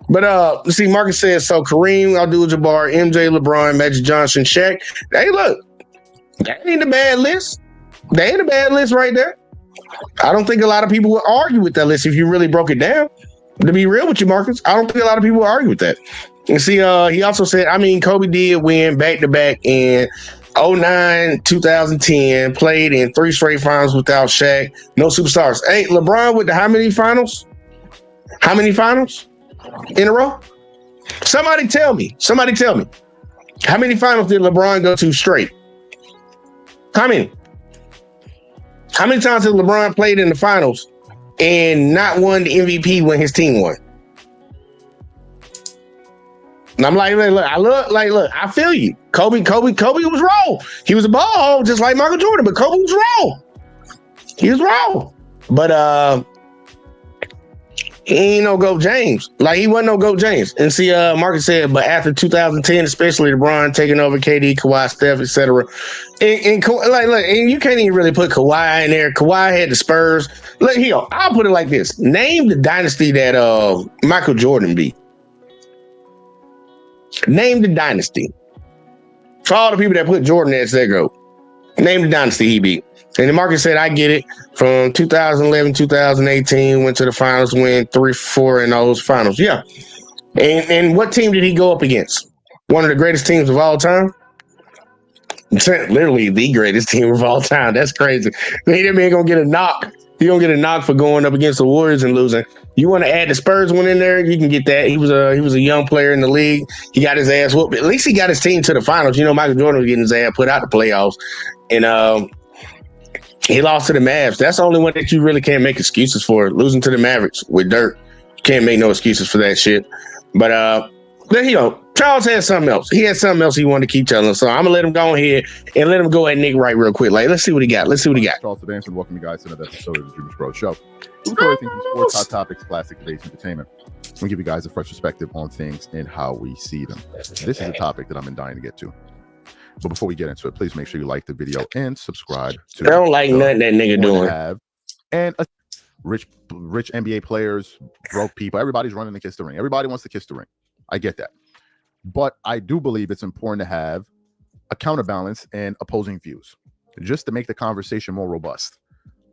But let's see, Marcus says, so Kareem, Abdul-Jabbar, MJ, LeBron, Magic Johnson, Shaq. Hey, look, that ain't a bad list. That ain't a bad list right there. I don't think a lot of people would argue with that list if you really broke it down. To be real with you, Marcus, I don't think a lot of people would argue with that. And see, he also said, Kobe did win back-to-back in 2009, 2010, played in 3 straight finals without Shaq. No superstars. Hey, LeBron with how many finals? How many finals in a row? Somebody tell me. How many finals did LeBron go to straight? How many? How many times has LeBron played in the finals and not won the MVP when his team won? And I'm like, look, I feel you. Kobe was wrong. He was a ball hog just like Michael Jordan, but Kobe was wrong. He was wrong. But he ain't no GOAT James. Like, he wasn't no GOAT James. And see, Marcus said, but after 2010, especially LeBron taking over KD, Kawhi, Steph, etc. And you can't even really put Kawhi in there. Kawhi had the Spurs. Look here, I'll put it like this. Name the dynasty that Michael Jordan beat. Name the dynasty. For all the people that put Jordan as their GOAT, name the dynasty he beat. And then Marcus said, I get it. From 2011, 2018, went to the finals, win 3-4 in those finals. Yeah. And what team did he go up against? One of the greatest teams of all time? Literally the greatest team of all time. That's crazy. That man gonna get a knock. He gonna get a knock for going up against the Warriors and losing. You want to add the Spurs one in there? You can get that. He was a young player in the league. He got his ass whooped. At least he got his team to the finals. Michael Jordan was getting his ass put out the playoffs. And He lost to the Mavs. That's the only one that you really can't make excuses for. Losing to the Mavericks with Dirk. You can't make no excuses for that shit. But Charles had something else. He had something else he wanted to keep telling us. So I'm gonna let him go ahead and let him go at Nick Wright real quick. Like, let's see what he got. Charles Sedanson, welcome you guys to another episode of the DreamersPro Show. We cover everything from sports, hot topics, classic debates, entertainment. We give you guys a fresh perspective on things and how we see them. This is a topic that I've been dying to get to. But before we get into it, please make sure you like the video and subscribe to. I don't like nothing that nigga doing. And rich NBA players, broke people, everybody's running to kiss the ring. Everybody wants to kiss the ring. I get that. But I do believe it's important to have a counterbalance and opposing views, just to make the conversation more robust.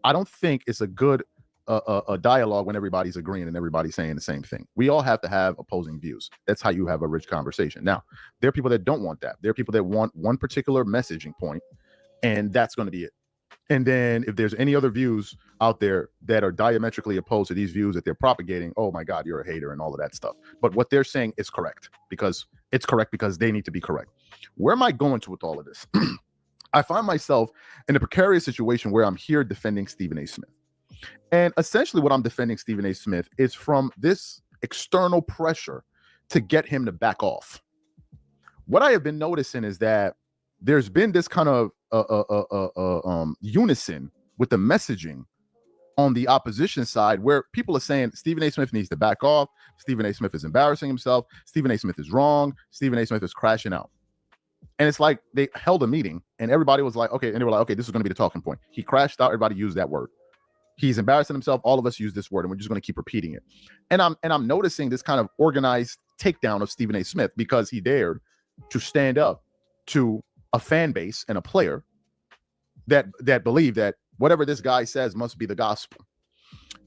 I don't think it's a good a dialogue when everybody's agreeing and everybody's saying the same thing. We all have to have opposing views. That's how you have a rich conversation. Now, there are people that don't want that. There are people that want one particular messaging point, and that's going to be it. And then if there's any other views out there that are diametrically opposed to these views that they're propagating, oh my God, you're a hater and all of that stuff. But what they're saying is correct because they need to be correct. Where am I going to with all of this? I find myself in a precarious situation where I'm here defending Stephen A. Smith. And essentially what I'm defending Stephen A. Smith is from this external pressure to get him to back off. What I have been noticing is that there's been this kind of unison with the messaging on the opposition side where people are saying Stephen A. Smith needs to back off. Stephen A. Smith is embarrassing himself. Stephen A. Smith is wrong. Stephen A. Smith is crashing out. And it's like they held a meeting and everybody was like, okay. And they were like, okay, this is going to be the talking point. He crashed out. Everybody used that word. He's embarrassing himself. All of us use this word and we're just going to keep repeating it. And I'm noticing this kind of organized takedown of Stephen A. Smith because he dared to stand up to a fan base and a player that believe that whatever this guy says must be the gospel.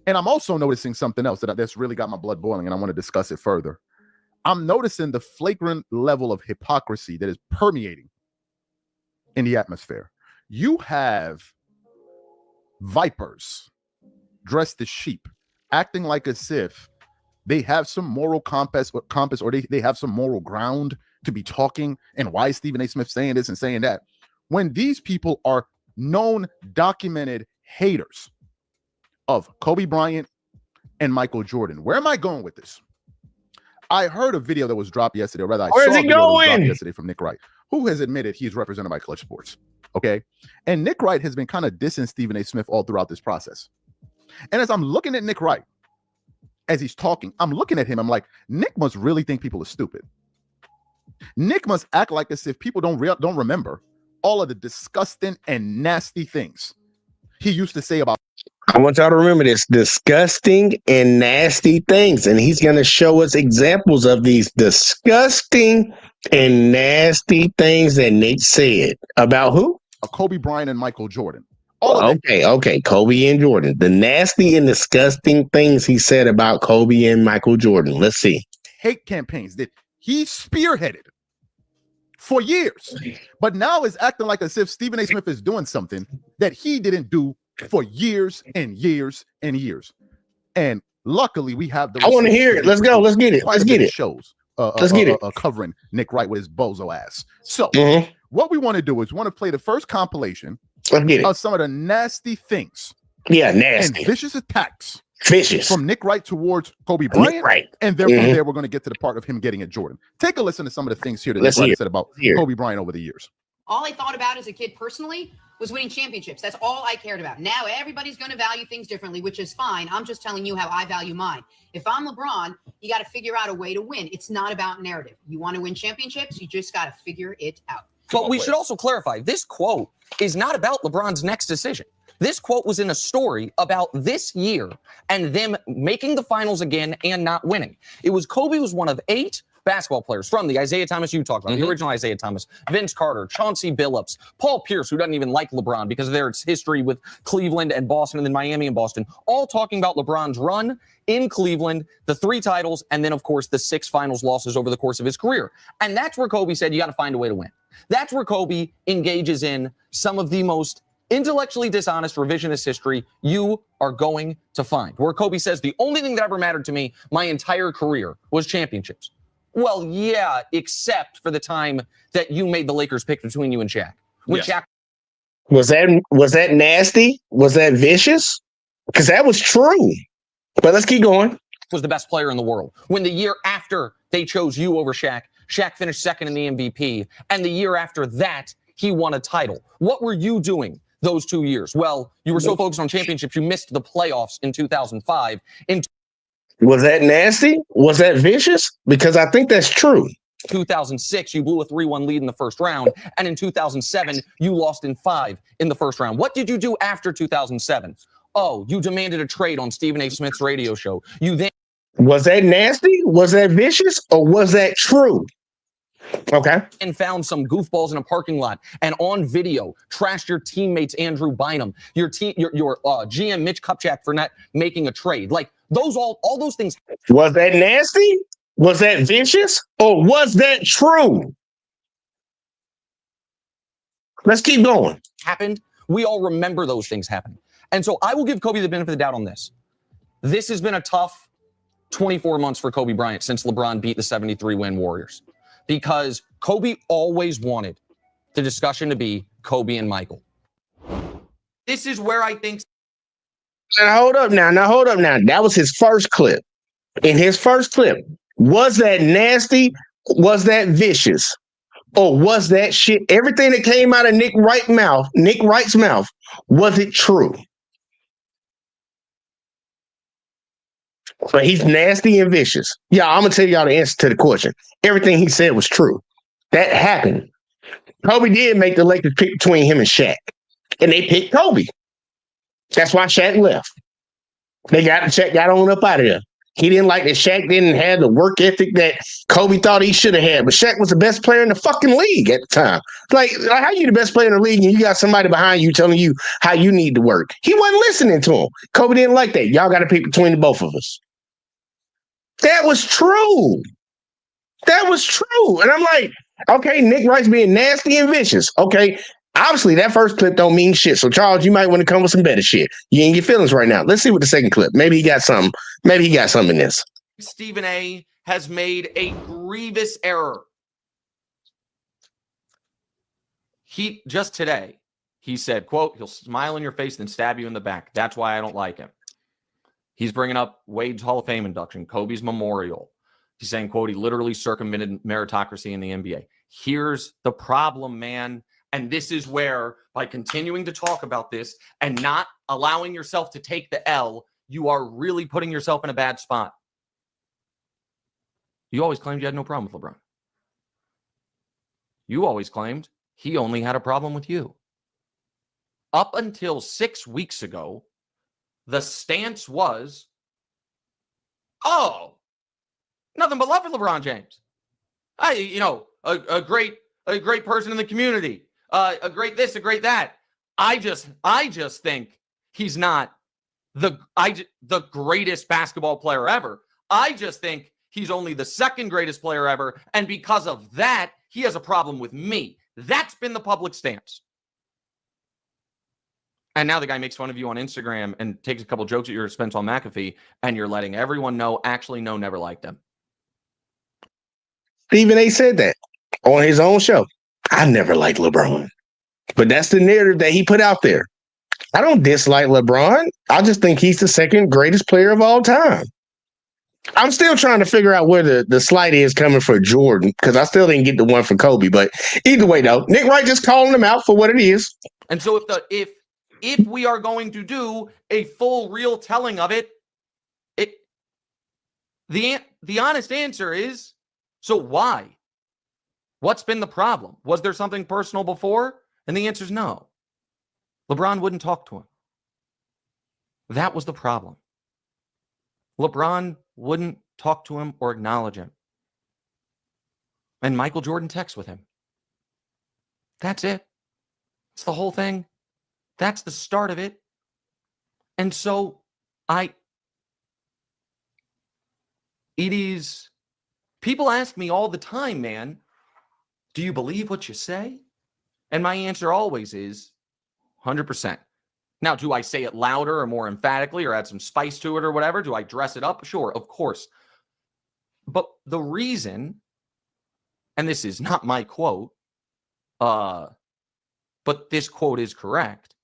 And I'm also noticing something else that's really got my blood boiling, and I want to discuss it further. I'm noticing the flagrant level of hypocrisy that is permeating in the atmosphere. You have vipers dressed as sheep, acting like as if they have some moral compass or they have some moral ground to be talking. And why is Stephen A. Smith saying this and saying that? When these people are known, documented haters of Kobe Bryant and Michael Jordan. Where am I going with this? I heard a video that was dropped yesterday, or rather, I saw a video that was dropped yesterday from Nick Wright, who has admitted he's represented by Clutch Sports. Okay. And Nick Wright has been kind of dissing Stephen A. Smith all throughout this process. And as I'm looking at Nick Wright, as he's talking, I'm looking at him. I'm like, Nick must really think people are stupid. Nick must act like as if people don't remember all of the disgusting and nasty things he used to say about. I want y'all to remember this: disgusting and nasty things. And he's going to show us examples of these disgusting and nasty things that Nick said about who? Kobe Bryant and Michael Jordan. Okay. Kobe and Jordan. The nasty and disgusting things he said about Kobe and Michael Jordan. Let's see. Hate campaigns that he spearheaded for years, but now is acting like as if Stephen A. Smith is doing something that he didn't do for years and years and years. And luckily, we have the. I want to hear it. Let's go. Let's get it. Let's get it. Shows. Let's get it. Covering Nick Wright with his bozo ass. So what we want to do is want to play the first compilation of some of the nasty things. Yeah, nasty. And vicious attacks. Vicious. From Nick Wright towards Kobe Bryant. Right. And then from there, we're going to get to the part of him getting at Jordan. Take a listen to some of the things here that Nick Wright said about Kobe Bryant over the years. All I thought about as a kid personally was winning championships. That's all I cared about. Now everybody's going to value things differently, which is fine. I'm just telling you how I value mine. If I'm LeBron, you got to figure out a way to win. It's not about narrative. You want to win championships, you just got to figure it out. But we should also clarify, this quote is not about LeBron's next decision. This quote was in a story about this year and them making the finals again and not winning. It was Kobe was one of 8 basketball players from the Isaiah Thomas you talked about, the original Isaiah Thomas, Vince Carter, Chauncey Billups, Paul Pierce, who doesn't even like LeBron because of their history with Cleveland and Boston and then Miami and Boston, all talking about LeBron's run in Cleveland, the 3 titles, and then, of course, the 6 finals losses over the course of his career. And that's where Kobe said, you got to find a way to win. That's where Kobe engages in some of the most intellectually dishonest revisionist history you are going to find. Where Kobe says, the only thing that ever mattered to me my entire career was championships. Well, yeah, except for the time that you made the Lakers pick between you and Shaq. When Shaq Was that nasty? Was that vicious? Because that was true. But let's keep going. Was the best player in the world. When the year after they chose you over Shaq, Shaq finished second in the MVP, and the year after that, he won a title. What were you doing those 2 years? Well, you were so focused on championships, you missed the playoffs in 2005. Was that nasty? Was that vicious? Because I think that's true. 2006, you blew a 3-1 lead in the first round, and in 2007, you lost in 5 in the first round. What did you do after 2007? Oh, you demanded a trade on Stephen A. Smith's radio show. You then Was that nasty? Was that vicious? Or was that true? Okay. and found some goofballs in a parking lot and on video trashed your teammates Andrew Bynum, your GM Mitch Kupchak for not making a trade. Like those all those things. Was that nasty? Was that vicious? Or was that true? Let's keep going. Happened. We all remember those things happening. And so I will give Kobe the benefit of the doubt on this. This has been a tough 24 months for Kobe Bryant since LeBron beat the 73-win Warriors. Because Kobe always wanted the discussion to be Kobe and Michael. This is where I think. Now hold up now. That was his first clip. In his first clip, was that nasty? Was that vicious? Or was that shit? Everything that came out of Nick Wright's mouth, was it true? But he's nasty and vicious. Yeah, I'm gonna tell y'all the answer to the question. Everything he said was true. That happened. Kobe did make the Lakers pick between him and Shaq, and they picked Kobe. That's why Shaq left. Shaq got on up out of there. He didn't like that Shaq didn't have the work ethic that Kobe thought he should have had. But Shaq was the best player in the fucking league at the time. Like how you the best player in the league and you got somebody behind you telling you how you need to work? He wasn't listening to him. Kobe didn't like that. Y'all got to pick between the both of us. That was true. And I'm like, okay, Nick Wright's being nasty and vicious. Okay, obviously that first clip don't mean shit. So Charles, you might want to come with some better shit. You ain't get feelings right now. Let's see what the second clip. Maybe he got something. Maybe he got something in this. Stephen A. has made a grievous error. He just today, he said, quote, he'll smile in your face then stab you in the back. That's why I don't like him. He's bringing up Wade's Hall of Fame induction, Kobe's memorial. He's saying, quote, he literally circumvented meritocracy in the NBA. Here's the problem, man. And this is where, by continuing to talk about this and not allowing yourself to take the L, you are really putting yourself in a bad spot. You always claimed you had no problem with LeBron. You always claimed he only had a problem with you. Up until 6 weeks ago, the stance was, oh, nothing but love for LeBron James. A great person in the community. A great this, a great that. I just think he's not the greatest basketball player ever. I just think he's only the second greatest player ever. And because of that, he has a problem with me. That's been the public stance. And now the guy makes fun of you on Instagram and takes a couple jokes at your expense on McAfee, and you're letting everyone know, actually, no, never liked him. Stephen A. said that on his own show. I never liked LeBron. But that's the narrative that he put out there. I don't dislike LeBron. I just think he's the second greatest player of all time. I'm still trying to figure out where the slight is coming for Jordan, because I still didn't get the one for Kobe. But either way, though, Nick Wright just calling him out for what it is. And so if we are going to do a full real telling of it, the honest answer is, so why? What's been the problem? Was there something personal before? And the answer is no. LeBron wouldn't talk to him. That was the problem. LeBron wouldn't talk to him or acknowledge him. And Michael Jordan texts with him. That's it. It's the whole thing. That's the start of it. And so people ask me all the time, man, do you believe what you say? And my answer always is 100%. Now, do I say it louder or more emphatically or add some spice to it or whatever? Do I dress it up? Sure, of course. But the reason, and this is not my quote, but this quote is correct.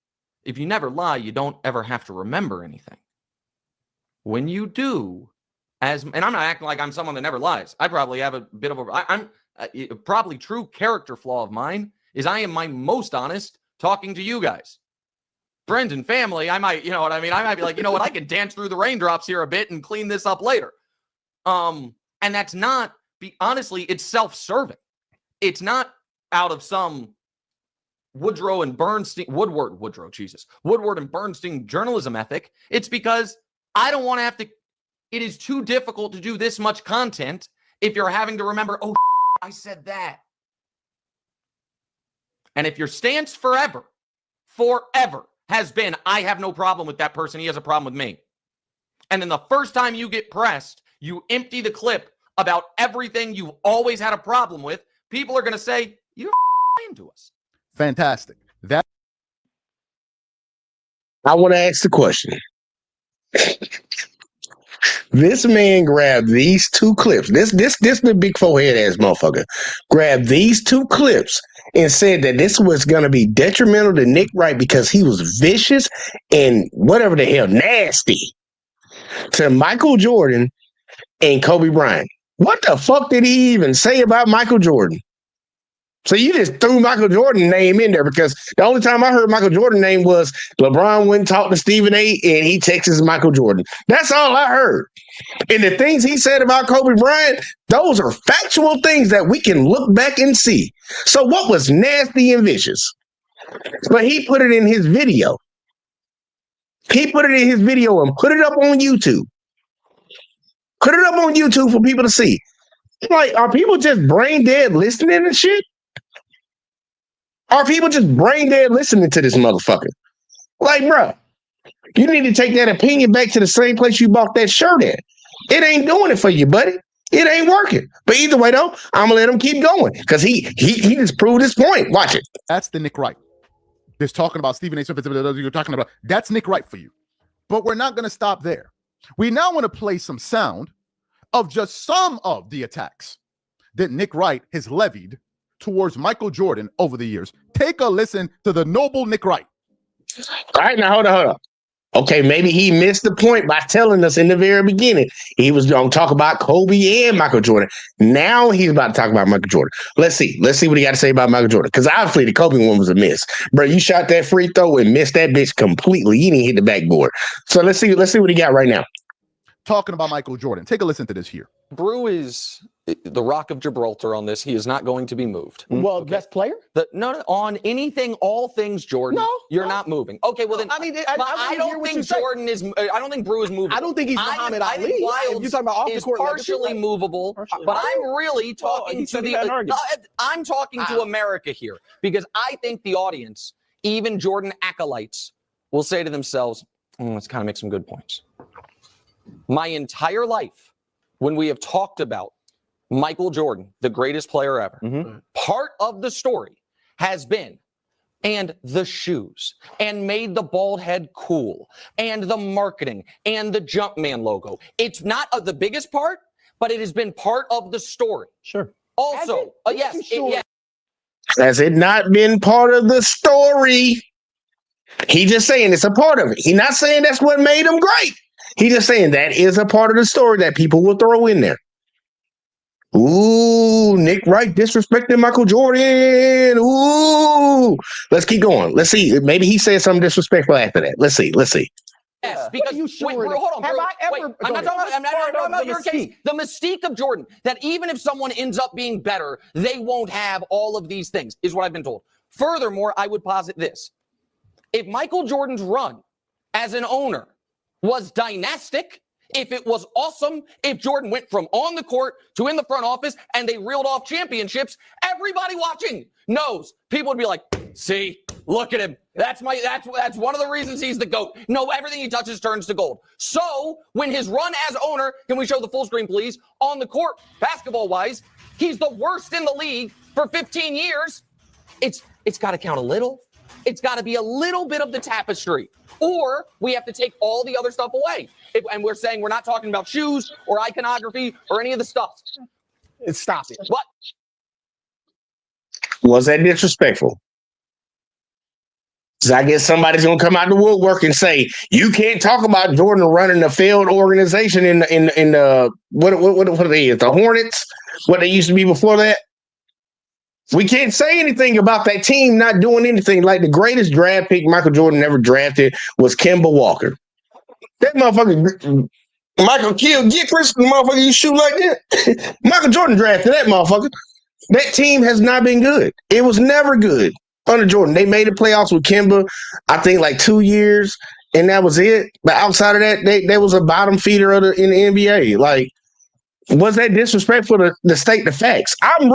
If you never lie, you don't ever have to remember anything. When you do, and I'm not acting like I'm someone that never lies. I probably have a bit of I'm probably true character flaw of mine is I am my most honest talking to you guys. Friends and family, I might, you know what I mean? I might be like, you know what, I can dance through the raindrops here a bit and clean this up later. And that's not, honestly, it's self-serving. It's not out of some Woodward and Bernstein journalism ethic. It's because I don't want to have to, it is too difficult to do this much content if you're having to remember, oh, I said that. And if your stance forever has been, I have no problem with that person, he has a problem with me. And then the first time you get pressed, you empty the clip about everything you've always had a problem with, people are going to say, you're lying to us. Fantastic. That I want to ask the question. This man grabbed these two clips. This the big forehead ass motherfucker grabbed these two clips and said that this was going to be detrimental to Nick Wright because he was vicious and whatever the hell nasty to Michael Jordan and Kobe Bryant. What the fuck did he even say about Michael Jordan? So you just threw Michael Jordan's name in there because the only time I heard Michael Jordan's name was LeBron went and talked to Stephen A. and he texts Michael Jordan. That's all I heard. And the things he said about Kobe Bryant, those are factual things that we can look back and see. So what was nasty and vicious? But he put it in his video. He put it in his video and put it up on YouTube. Put it up on YouTube for people to see. Like, are people just brain dead listening and shit? Are people just brain dead listening to this motherfucker? Like, bro, you need to take that opinion back to the same place you bought that shirt at. It ain't doing it for you, buddy. It ain't working. But either way, though, I'm gonna let him keep going because he just proved his point. Watch it. That's the Nick Wright. Just talking about Stephen A. Smith, you're talking about. That's Nick Wright for you. But we're not going to stop there. We now want to play some sound of just some of the attacks that Nick Wright has levied towards Michael Jordan over the years. Take a listen to the noble Nick Wright. All right, now hold on. Okay, maybe he missed the point by telling us in the very beginning he was going to talk about Kobe and Michael Jordan. Now he's about to talk about Michael Jordan. Let's see what he got to say about Michael Jordan. Because obviously the Kobe one was a miss, bro. You shot that free throw and missed that bitch completely. You didn't hit the backboard. So let's see what he got right now. Talking about Michael Jordan. Take a listen to this here. Brew is the Rock of Gibraltar on this. He is not going to be moved. Well, okay. Best player? No, on anything, all things Jordan. No, you're not moving. Okay, well then, I mean, I don't think Jordan is. I don't think Brew is moving. I don't think he's Muhammad Ali. If you're talking about off the court, partially movable, but I'm really talking to the. I'm talking to America here because I think the audience, even Jordan acolytes, will say to themselves, "Let's kind of make some good points." My entire life, when we have talked about Michael Jordan, the greatest player ever, part of the story has been, and the shoes, and made the bald head cool, and the marketing, and the Jumpman logo. It's not the biggest part, but it has been part of the story. Sure. Also, yes. Has it not been part of the story? He just saying it's a part of it. He's not saying that's what made him great. He's just saying that is a part of the story that people will throw in there. Ooh, Nick Wright disrespecting Michael Jordan. Ooh, let's keep going. Let's see. Maybe he said something disrespectful after that. Let's see. Yes, because hold on. I'm not talking about your case. The mystique of Jordan, that even if someone ends up being better, they won't have all of these things, is what I've been told. Furthermore, I would posit this. If Michael Jordan's run as an owner was dynastic, if it was awesome, if Jordan went from on the court to in the front office and they reeled off championships, everybody watching knows. People would be like, see, look at him. That's one of the reasons he's the GOAT. No, everything he touches turns to gold. So when his run as owner, can we show the full screen, please? On the court, basketball-wise, he's the worst in the league for 15 years. It's got to count a little. It's got to be a little bit of the tapestry, or we have to take all the other stuff away. And we're saying we're not talking about shoes or iconography or any of the stuff. Stop it. What? Was that disrespectful? So I guess somebody's gonna come out the woodwork and say you can't talk about Jordan running a failed organization in the what are they? The Hornets, what they used to be before that. We can't say anything about that team not doing anything. Like the greatest draft pick Michael Jordan ever drafted was Kemba Walker. That motherfucker, Michael Kill, get Chris, the motherfucker you shoot like that. Michael Jordan drafted that motherfucker. That team has not been good. It was never good under Jordan. They made the playoffs with Kemba, I think like 2 years, and that was it. But outside of that, they was a bottom feeder in the NBA. Like, was that disrespectful to state the facts? I'm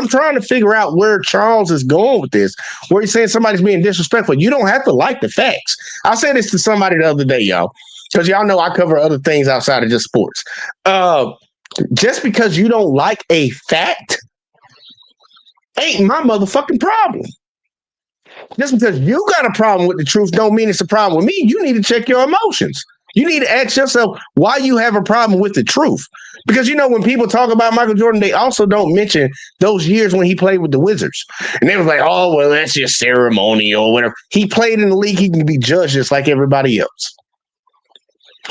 trying to figure out where Charles is going with this, where he's saying somebody's being disrespectful. You don't have to like the facts. I said this to somebody the other day, y'all, because y'all know I cover other things outside of just sports. Just because you don't like a fact ain't my motherfucking problem. Just because you got a problem with the truth don't mean it's a problem with me. You need to check your emotions. You need to ask yourself why you have a problem with the truth. Because, you know, when people talk about Michael Jordan, they also don't mention those years when he played with the Wizards. And they was like, oh, well, that's just ceremonial or whatever. He played in the league. He can be judged just like everybody else.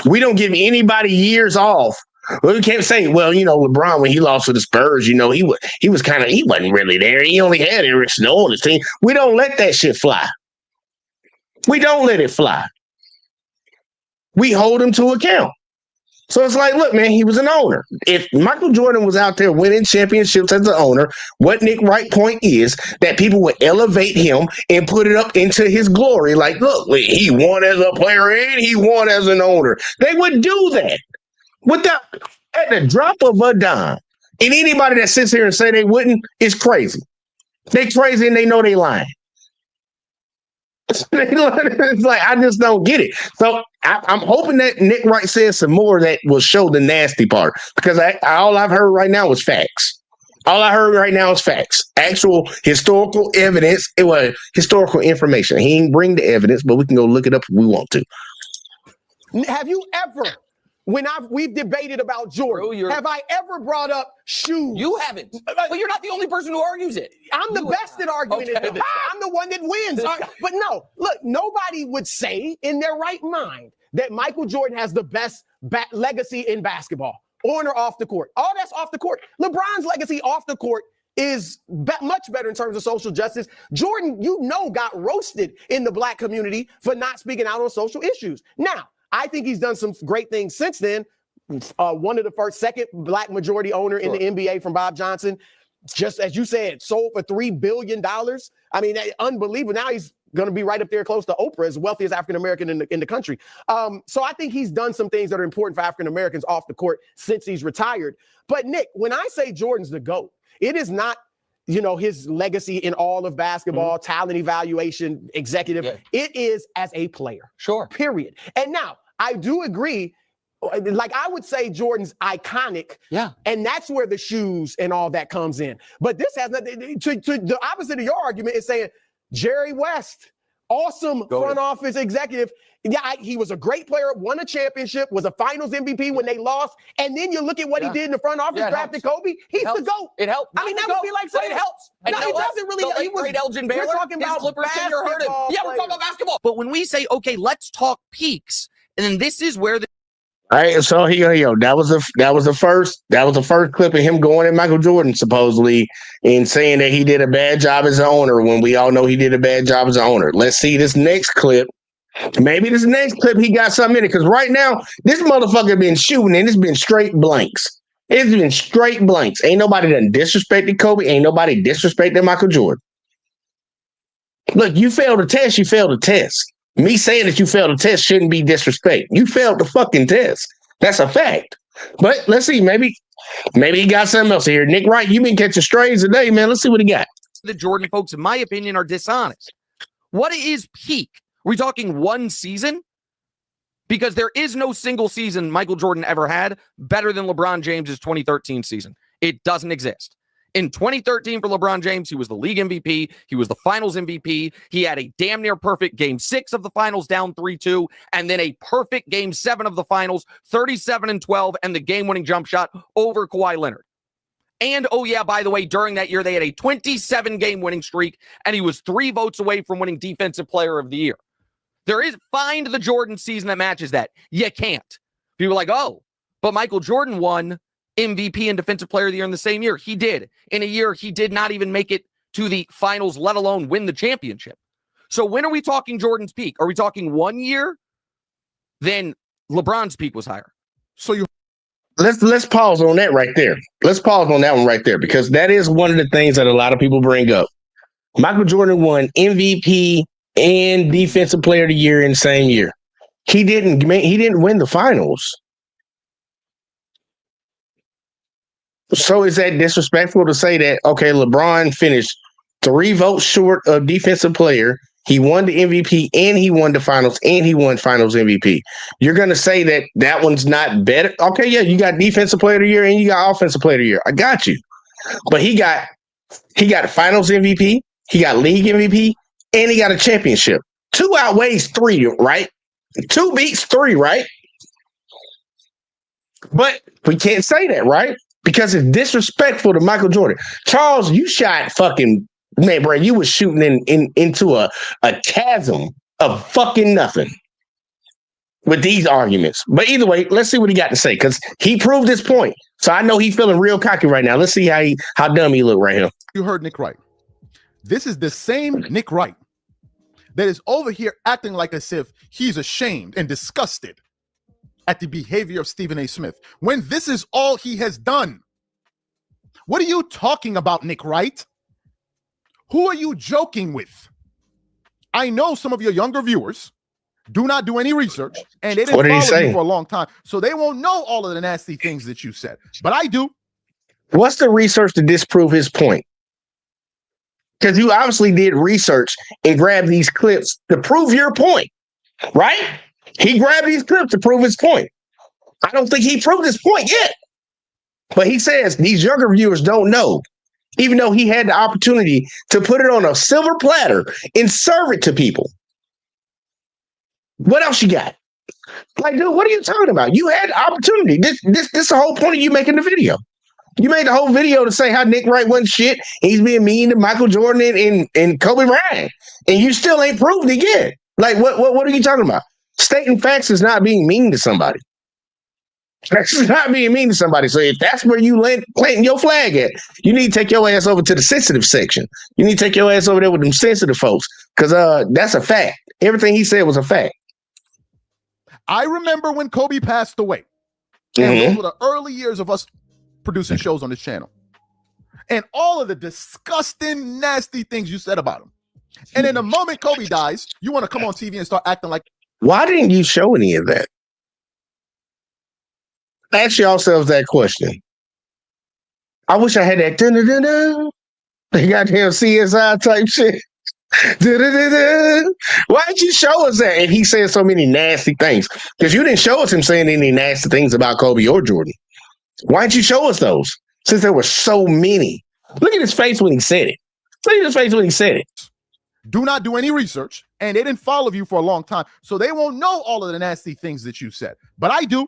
We don't give anybody years off. Well, we can't say, well, you know, LeBron, when he lost to the Spurs, you know, he wasn't really there. He only had Eric Snow on his team. We don't let that shit fly. We don't let it fly. We hold him to account. So it's like, look, man, he was an owner. If Michael Jordan was out there winning championships as an owner, what Nick Wright's point is that people would elevate him and put it up into his glory. Like, look, he won as a player and he won as an owner. They would do that without at the drop of a dime. And anybody that sits here and say they wouldn't is crazy. They crazy and they know they lying. It's like, I just don't get it. So I'm hoping that Nick Wright says some more that will show the nasty part, because all I've heard right now is facts. All I heard right now is facts. Actual historical evidence. It was historical information. He didn't bring the evidence, but we can go look it up if we want to. Have you ever, when we've debated about Jordan, have I ever brought up shoes? You haven't. But you're not the only person who argues it. I'm the best at arguing it. I'm the one that wins. But no, look, nobody would say in their right mind that Michael Jordan has the best legacy in basketball, on or off the court. All that's off the court. LeBron's legacy off the court is much better in terms of social justice. Jordan, got roasted in the black community for not speaking out on social issues. Now, I think he's done some great things since then. One of the second black majority owner in the NBA from Bob Johnson. Just as you said, sold for $3 billion. I mean, unbelievable. Now he's going to be right up there close to Oprah, as wealthiest African-American in the country. So I think he's done some things that are important for African-Americans off the court since he's retired. But Nick, when I say Jordan's the GOAT, it is not, his legacy in all of basketball, talent evaluation, executive. Yeah. It is as a player. Sure. Period. And now, I do agree. Like, I would say Jordan's iconic. Yeah. And that's where the shoes and all that comes in. But this has nothing to the opposite of your argument is saying Jerry West, awesome front office executive. Yeah, he was a great player, won a championship, was a finals MVP when they lost. And then you look at what he did in the front office, drafted Kobe. He's the GOAT. It helped. I mean, that would be like saying it helps. No, it doesn't really. He was great Elgin Baylor. We're talking about Clippers tenure hurt him. Yeah, we're talking about basketball. But when we say, okay, let's talk peaks, and then this is where all right, so here you go. That was the first clip of him going at Michael Jordan supposedly and saying that he did a bad job as an owner when we all know he did a bad job as an owner. Let's see this next clip. Maybe this next clip he got something in it, because right now this motherfucker been shooting and it's been straight blanks. It's been straight blanks. Ain't nobody done disrespected Kobe. Ain't nobody disrespected Michael Jordan. Look, you failed a test. You failed a test. Me saying that you failed a test shouldn't be disrespect. You failed the fucking test. That's a fact. But let's see. Maybe he got something else here. Nick Wright, you been catching strays today, man. Let's see what he got. The Jordan folks, in my opinion, are dishonest. What is peak? Are we talking one season? Because there is no single season Michael Jordan ever had better than LeBron James's 2013 season. It doesn't exist. In 2013 for LeBron James, he was the league MVP. He was the finals MVP. He had a damn near perfect game 6 of the finals down 3-2, and then a perfect game 7 of the finals, 37-12, and the game-winning jump shot over Kawhi Leonard. And, oh yeah, by the way, during that year, they had a 27-game winning streak, and he was 3 votes away from winning Defensive Player of the Year. Find the Jordan season that matches that. You can't. People are like, oh, but Michael Jordan won MVP and Defensive Player of the Year in the same year. He did. In a year, he did not even make it to the finals, let alone win the championship. So when are we talking Jordan's peak? Are we talking 1 year? Then LeBron's peak was higher. So you Let's pause on that right there. Let's pause on that one right there, because that is one of the things that a lot of people bring up. Michael Jordan won MVP and Defensive Player of the Year in the same year. He didn't win the finals. So is that disrespectful to say that, okay, LeBron finished 3 votes short of Defensive Player, he won the MVP, and he won the finals, and he won finals MVP. You're going to say that one's not better? Okay, yeah, you got Defensive Player of the Year and you got Offensive Player of the Year. I got you. But he got finals MVP, he got league MVP, and he got a championship. 2 outweighs 3, right? 2 beats 3, right? But we can't say that, right? Because it's disrespectful to Michael Jordan. Charles, you shot fucking, man, bro, you was shooting into a chasm of fucking nothing with these arguments. But either way, let's see what he got to say, because he proved his point. So I know he's feeling real cocky right now. Let's see how dumb he look right here. You heard Nick Wright. This is the same Nick Wright that is over here acting like as if he's ashamed and disgusted at the behavior of Stephen A. Smith, when this is all he has done. What are you talking about, Nick Wright? Who are you joking with? I know some of your younger viewers do not do any research, and they didn't follow you for a long time, so they won't know all of the nasty things that you said. But I do. What's the research to disprove his point? Because you obviously did research and grabbed these clips to prove your point, right? He grabbed these clips to prove his point. I don't think he proved his point yet. But he says these younger viewers don't know, even though he had the opportunity to put it on a silver platter and serve it to people. What else you got? Like, dude, what are you talking about? You had the opportunity. This is the whole point of you making the video. You made the whole video to say how Nick Wright wasn't shit. He's being mean to Michael Jordan and Kobe Bryant. And you still ain't proved it yet. Like, what are you talking about? Stating facts is not being mean to somebody. That's not being mean to somebody. So if that's where you planting your flag at, you need to take your ass over to the sensitive section. You need to take your ass over there with them sensitive folks, because that's a fact. Everything he said was a fact. I remember when Kobe passed away. And those were the early years of us producing shows on this channel. And all of the disgusting, nasty things you said about him. And in the moment Kobe dies, you want to come on TV and start acting like... Why didn't you show any of that? Ask yourselves that question. I wish I had that the goddamn CSI type shit. Why didn't you show us that? And he said so many nasty things. Because you didn't show us him saying any nasty things about Kobe or Jordan. Why didn't you show us those? Since there were so many. Look at his face when he said it. Look at his face when he said it. Do not do any research, and they didn't follow you for a long time, so they won't know all of the nasty things that you said. But I do.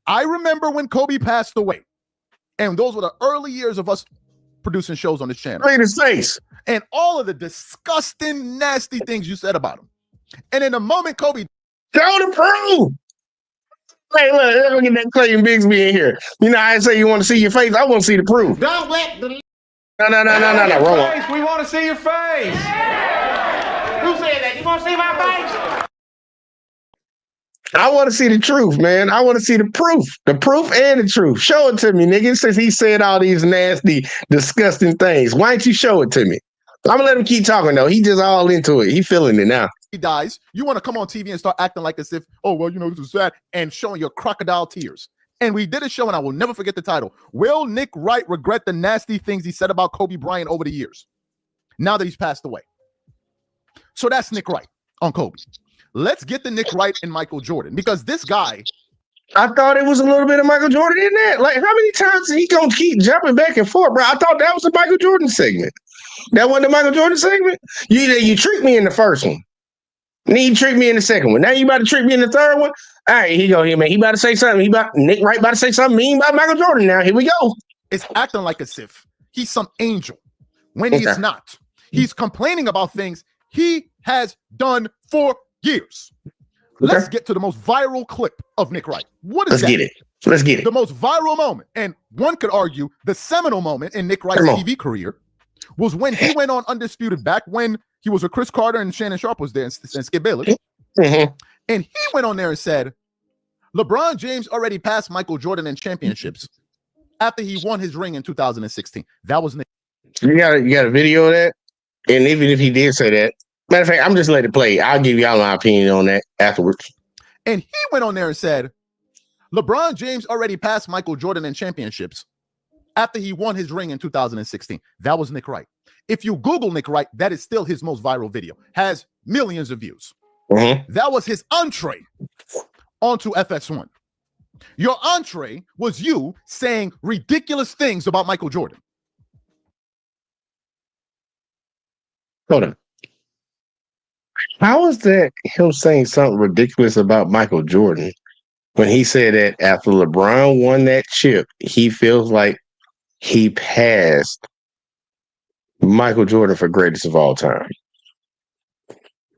I remember when Kobe passed away, and those were the early years of us producing shows on this channel. Look at his face. And all of the disgusting, nasty things you said about him. And in the moment Kobe... Show the proof. Hey, look at that Clayton Bigsby in here. You know how I say you want to see your face? I want to see the proof. Don't let the... No. Wrong one. We want to see your face. Who said that? You want to see my face? I want to see the truth, man. I want to see the proof and the truth. Show it to me, nigga. Since he said all these nasty, disgusting things, why don't you show it to me? I'm gonna let him keep talking though. He just all into it. He feeling it now. He dies. You want to come on TV and start acting like as if, oh, well, you know, this is sad, and showing your crocodile tears. And we did a show, and I will never forget the title. Will Nick Wright regret the nasty things he said about Kobe Bryant over the years, now that he's passed away? So that's Nick Wright on Kobe. Let's get the Nick Wright and Michael Jordan, because this guy... I thought it was a little bit of Michael Jordan in that. Like, how many times is he gonna keep jumping back and forth, bro? I thought that was the Michael Jordan segment. That wasn't the Michael Jordan segment? You tricked me in the first one. Then you tricked me in the second one. Now you about to trick me in the third one? All right, here you go here, man. He about to say something. Nick Wright about to say something mean about Michael Jordan now. Here we go. is acting like as if he's some angel when he's not. He's complaining about things he has done for years. Let's get to the most viral clip of Nick Wright. What is that? Let's get it. The most viral moment, and one could argue the seminal moment in Nick Wright's TV career was when he went on Undisputed back when he was with Chris Carter and Shannon Sharp was there and Skip Bayless. And he went on there and said, LeBron James already passed Michael Jordan in championships after he won his ring in 2016. That was Nick. You got a video of that? And even if he did say that, matter of fact, I'm just let it play. I'll give y'all my opinion on that afterwards. And he went on there and said, LeBron James already passed Michael Jordan in championships after he won his ring in 2016. That was Nick Wright. If you Google Nick Wright, that is still his most viral video. Has millions of views. That was his entree onto FS1. Your entree was you saying ridiculous things about Michael Jordan. Hold on. How is that him saying something ridiculous about Michael Jordan when he said that after LeBron won that chip, he feels like he passed Michael Jordan for greatest of all time?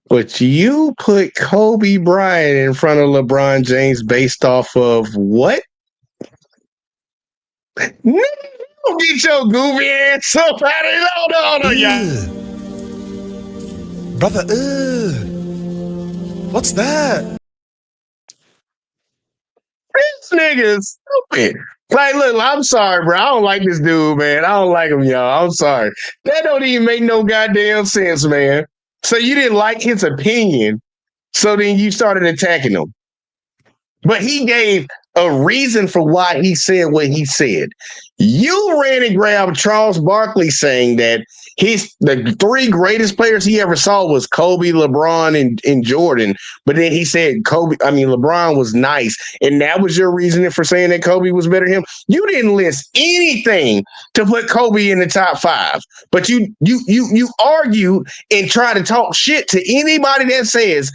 But you put Kobe Bryant in front of LeBron James based off of what? Nigga, don't get your goofy ass up out of it. No, y'all. Brother, what's that? This nigga is stupid. Like, look, I'm sorry, bro. I don't like this dude, man. I don't like him, y'all. I'm sorry. That don't even make no goddamn sense, man. So you didn't like his opinion, so then you started attacking him. But he gave a reason for why he said what he said. You ran and grabbed Charles Barkley saying that the three greatest players he ever saw was Kobe, LeBron, and Jordan. But then he said LeBron was nice. And that was your reasoning for saying that Kobe was better than him. You didn't list anything to put Kobe in the top five. But you argued and try to talk shit to anybody that says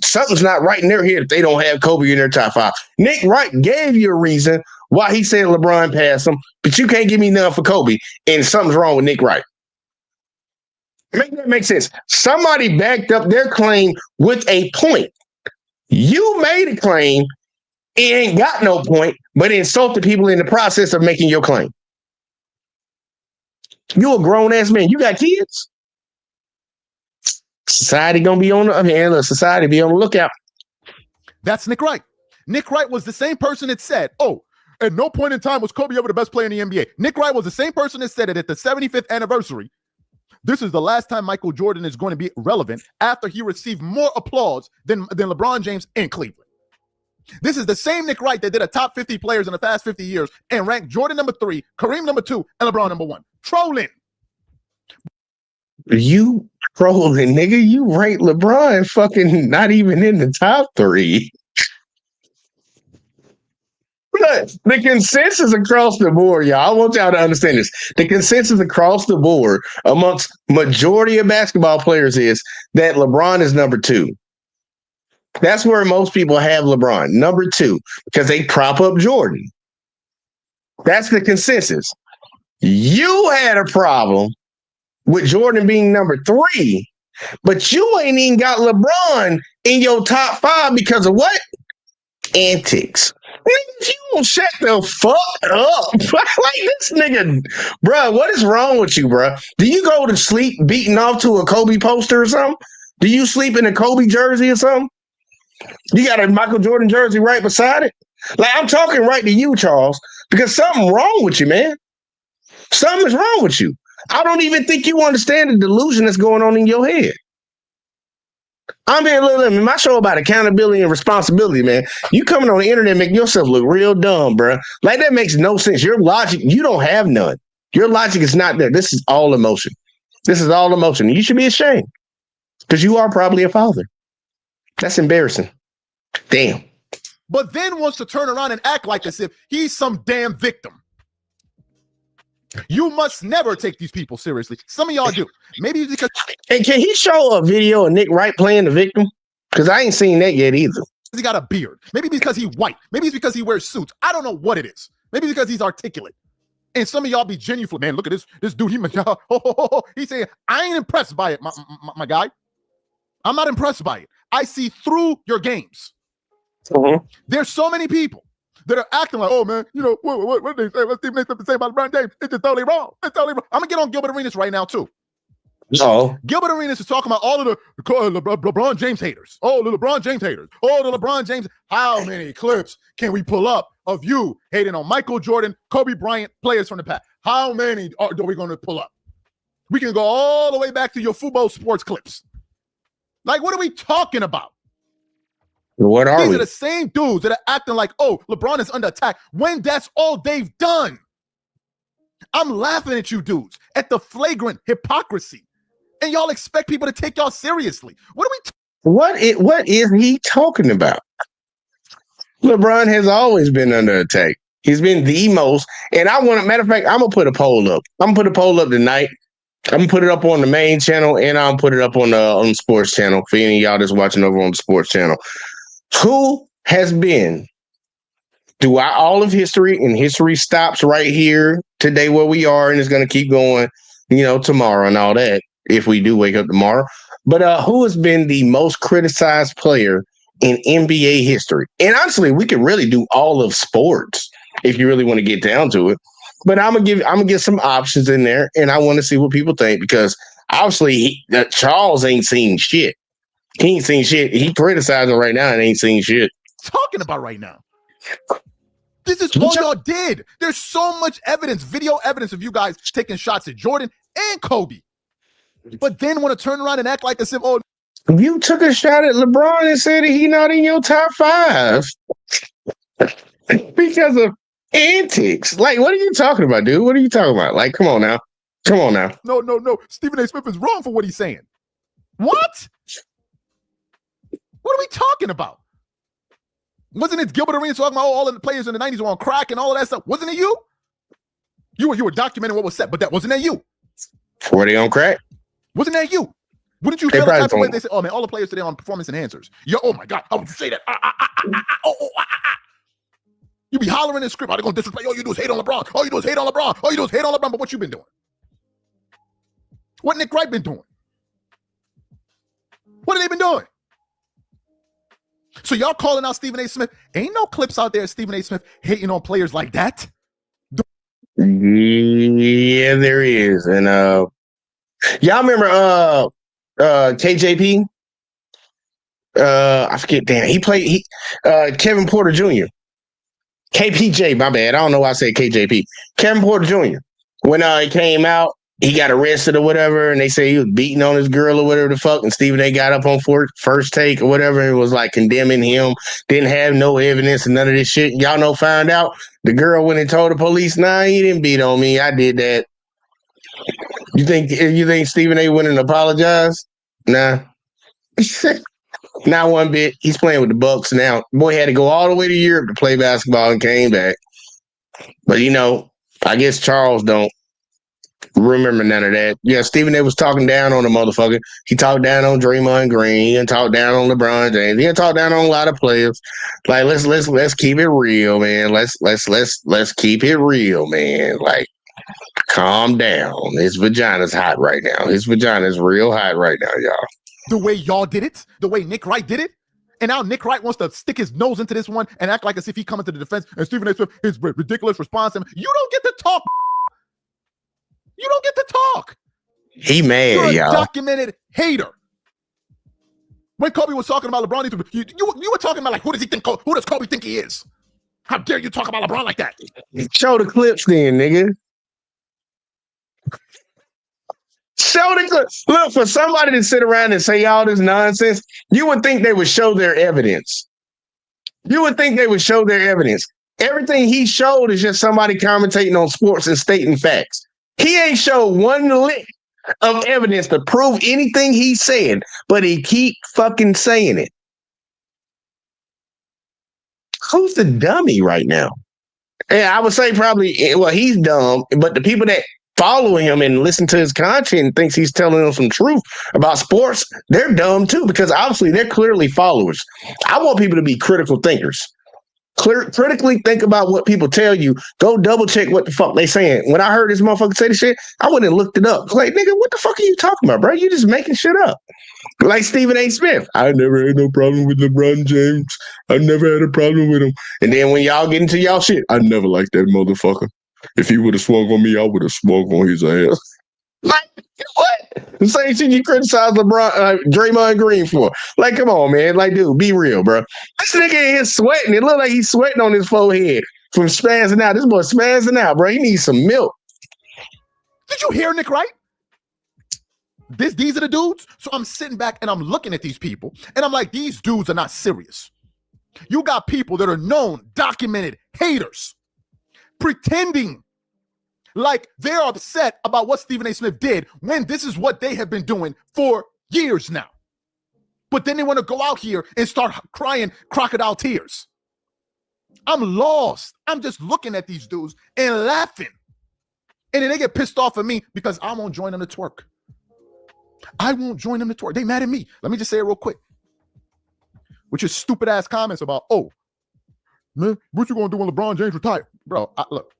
something's not right in their head if they don't have Kobe in their top five. Nick Wright gave you a reason why he said LeBron passed him, but you can't give me nothing for Kobe, and something's wrong with Nick Wright. Make that make sense. Somebody backed up their claim with a point. You made a claim, it ain't got no point, but insulted people in the process of making your claim. You a grown-ass man. You got kids? Society gonna be on society be on the lookout. That's Nick Wright. Nick Wright was the same person that said, at no point in time was Kobe ever the best player in the NBA. Nick Wright was the same person that said it at the 75th anniversary. This is the last time Michael Jordan is going to be relevant after he received more applause than LeBron James in Cleveland. This is the same Nick Wright that did a top 50 players in the past 50 years and ranked Jordan number 3, Kareem number 2, and LeBron number 1. Trolling. You trolling, nigga. You rank LeBron fucking not even in the top 3. Look, the consensus across the board, y'all. I want y'all to understand this. The consensus across the board amongst majority of basketball players is that LeBron is number 2. That's where most people have LeBron, number 2, because they prop up Jordan. That's the consensus. You had a problem with Jordan being number 3, but you ain't even got LeBron in your top 5 because of what? Antics. Nigga, you don't shut the fuck up. Like this nigga, bro, what is wrong with you, bro? Do you go to sleep beating off to a Kobe poster or something? Do you sleep in a Kobe jersey or something? You got a Michael Jordan jersey right beside it? Like, I'm talking right to you, Charles, because something wrong with you, man. Something is wrong with you. I don't even think you understand the delusion that's going on in your head. I'm being my show about accountability and responsibility, man. You coming on the internet making yourself look real dumb, bro. Like, that makes no sense. Your logic, you don't have none. Your logic is not there. This is all emotion. This is all emotion. You should be ashamed because you are probably a father. That's embarrassing. Damn. But then wants to turn around and act like as if he's some damn victim. You must never take these people seriously. Some of y'all do. Maybe it's because... And can he show a video of Nick Wright playing the victim? Because I ain't seen that yet either. He got a beard. Maybe because he's white. Maybe it's because he wears suits. I don't know what it is. Maybe because he's articulate. And some of y'all be genuine, man. Look at this dude. He's saying, I ain't impressed by it, my guy. I'm not impressed by it. I see through your games. There's so many people that are acting like, oh man, you know what they say? What Stephen A. Smith say about LeBron James? It's just totally wrong. It's totally wrong. I'm gonna get on Gilbert Arenas right now too. No, Gilbert Arenas is talking about all of the LeBron James haters. Oh, the LeBron James haters. Oh, the LeBron James. How many clips can we pull up of you hating on Michael Jordan, Kobe Bryant, players from the past? How many are we going to pull up? We can go all the way back to your football sports clips. Like, what are we talking about? What are These we? are the same dudes that are acting like, oh, LeBron is under attack when that's all they've done. I'm laughing at you dudes, at the flagrant hypocrisy. And y'all expect people to take y'all seriously. What are we What is he talking about? LeBron has always been under attack. He's been the most. And matter of fact, I'm going to put a poll up. I'm going to put a poll up tonight. I'm going to put it up on the main channel, and I'll put it up on the sports channel for any of y'all that's watching over on the sports channel. Who has been throughout all of history, and history stops right here today where we are, and it's going to keep going, tomorrow and all that, if we do wake up tomorrow. But who has been the most criticized player in NBA history? And honestly, we could really do all of sports if you really want to get down to it. But I'm gonna get some options in there, and I want to see what people think, because obviously Charles ain't seen shit. He ain't seen shit. He criticizing right now and ain't seen shit. Talking about right now. This is all y'all did. There's so much evidence, video evidence of you guys taking shots at Jordan and Kobe. But then want to turn around and act like as if, oh, you took a shot at LeBron and said that he's not in your top 5 because of antics. Like, what are you talking about, dude? What are you talking about? Like, come on now. No. Stephen A. Smith is wrong for what he's saying. What? What are we talking about? Wasn't it Gilbert Arenas talking about all of the players in the 90s were on crack and all of that stuff? Wasn't it you? You were documenting what was said, but wasn't that you? Were they on crack? Wasn't that you? Wouldn't you feel the type of way they say, oh man, all the players today on performance enhancers? Oh my God, how would you say that? You be hollering in the script, are they going to disrespect? All you do is hate on LeBron. All you do is hate on LeBron. All you do is hate on LeBron. But what you been doing? What Nick Wright been doing? What have they been doing? So y'all calling out Stephen A. Smith. Ain't no clips out there of Stephen A. Smith hating on players like that. Yeah, there is. And y'all remember KJP? I forget. Damn, he played Kevin Porter Jr. KPJ, my bad. I don't know why I said KJP. Kevin Porter Jr. When he came out, he got arrested or whatever, and they say he was beating on his girl or whatever the fuck, and Stephen A. got up on First Take or whatever and was like condemning him, didn't have no evidence and none of this shit. Y'all found out the girl went and told the police, nah, he didn't beat on me. I did that. You think Stephen A. went and apologized? Nah. Not one bit. He's playing with the Bucks now. Boy had to go all the way to Europe to play basketball and came back. But I guess Charles don't remember none of that. Yeah, Stephen A. was talking down on the motherfucker. He talked down on Draymond Green and talked down on LeBron James. He talked down on a lot of players. Like, let's keep it real, man. Let's keep it real, man. Like, calm down. His vagina's hot right now. His vagina's real hot right now, y'all. The way y'all did it, the way Nick Wright did it, and now Nick Wright wants to stick his nose into this one and act like as if he coming to the defense, and Stephen A. Smith, his ridiculous response. You don't get to talk. You don't get to talk. He mad, You're a y'all. documented hater. When Kobe was talking about LeBron, you were talking about like, who does Kobe think he is? How dare you talk about LeBron like that? Show the clips then, nigga. Show the clips. Look, for somebody to sit around and say all this nonsense, you would think they would show their evidence. Everything he showed is just somebody commentating on sports and stating facts. He ain't showed one lick of evidence to prove anything he said, but he keep fucking saying it. Who's the dummy right now? Yeah, I would say probably, well, he's dumb, but the people that follow him and listen to his content thinks he's telling them some truth about sports, they're dumb too, because obviously they're clearly followers. I want people to be critical thinkers. Critically think about what people tell you. Go double check what the fuck they saying. When I heard this motherfucker say this shit, I went and looked it up. Like, nigga, what the fuck are you talking about, bro? You just making shit up. Like Stephen A. Smith. I never had no problem with LeBron James. I never had a problem with him. And then when y'all get into y'all shit, I never liked that motherfucker. If he would have swung on me, I would have swung on his ass. Like, what? The same shit you criticize LeBron, Draymond Green for. Like, come on, man. Like, dude, be real, bro. This nigga in here sweating. It look like he's sweating on his forehead from spazzing out. This boy spazzing out, bro. He needs some milk. Did you hear Nick Wright? These are the dudes. So I'm sitting back and I'm looking at these people and I'm like, these dudes are not serious. You got people that are known, documented haters, pretending like they're upset about what Stephen A. Smith did when this is what they have been doing for years now. But then they want to go out here and start crying crocodile tears. I'm lost. I'm just looking at these dudes and laughing. And then they get pissed off at me because I won't join them to twerk. I won't join them to twerk. They mad at me. Let me just say it real quick. With your stupid ass comments about, man, what you gonna do when LeBron James retire? Bro, look,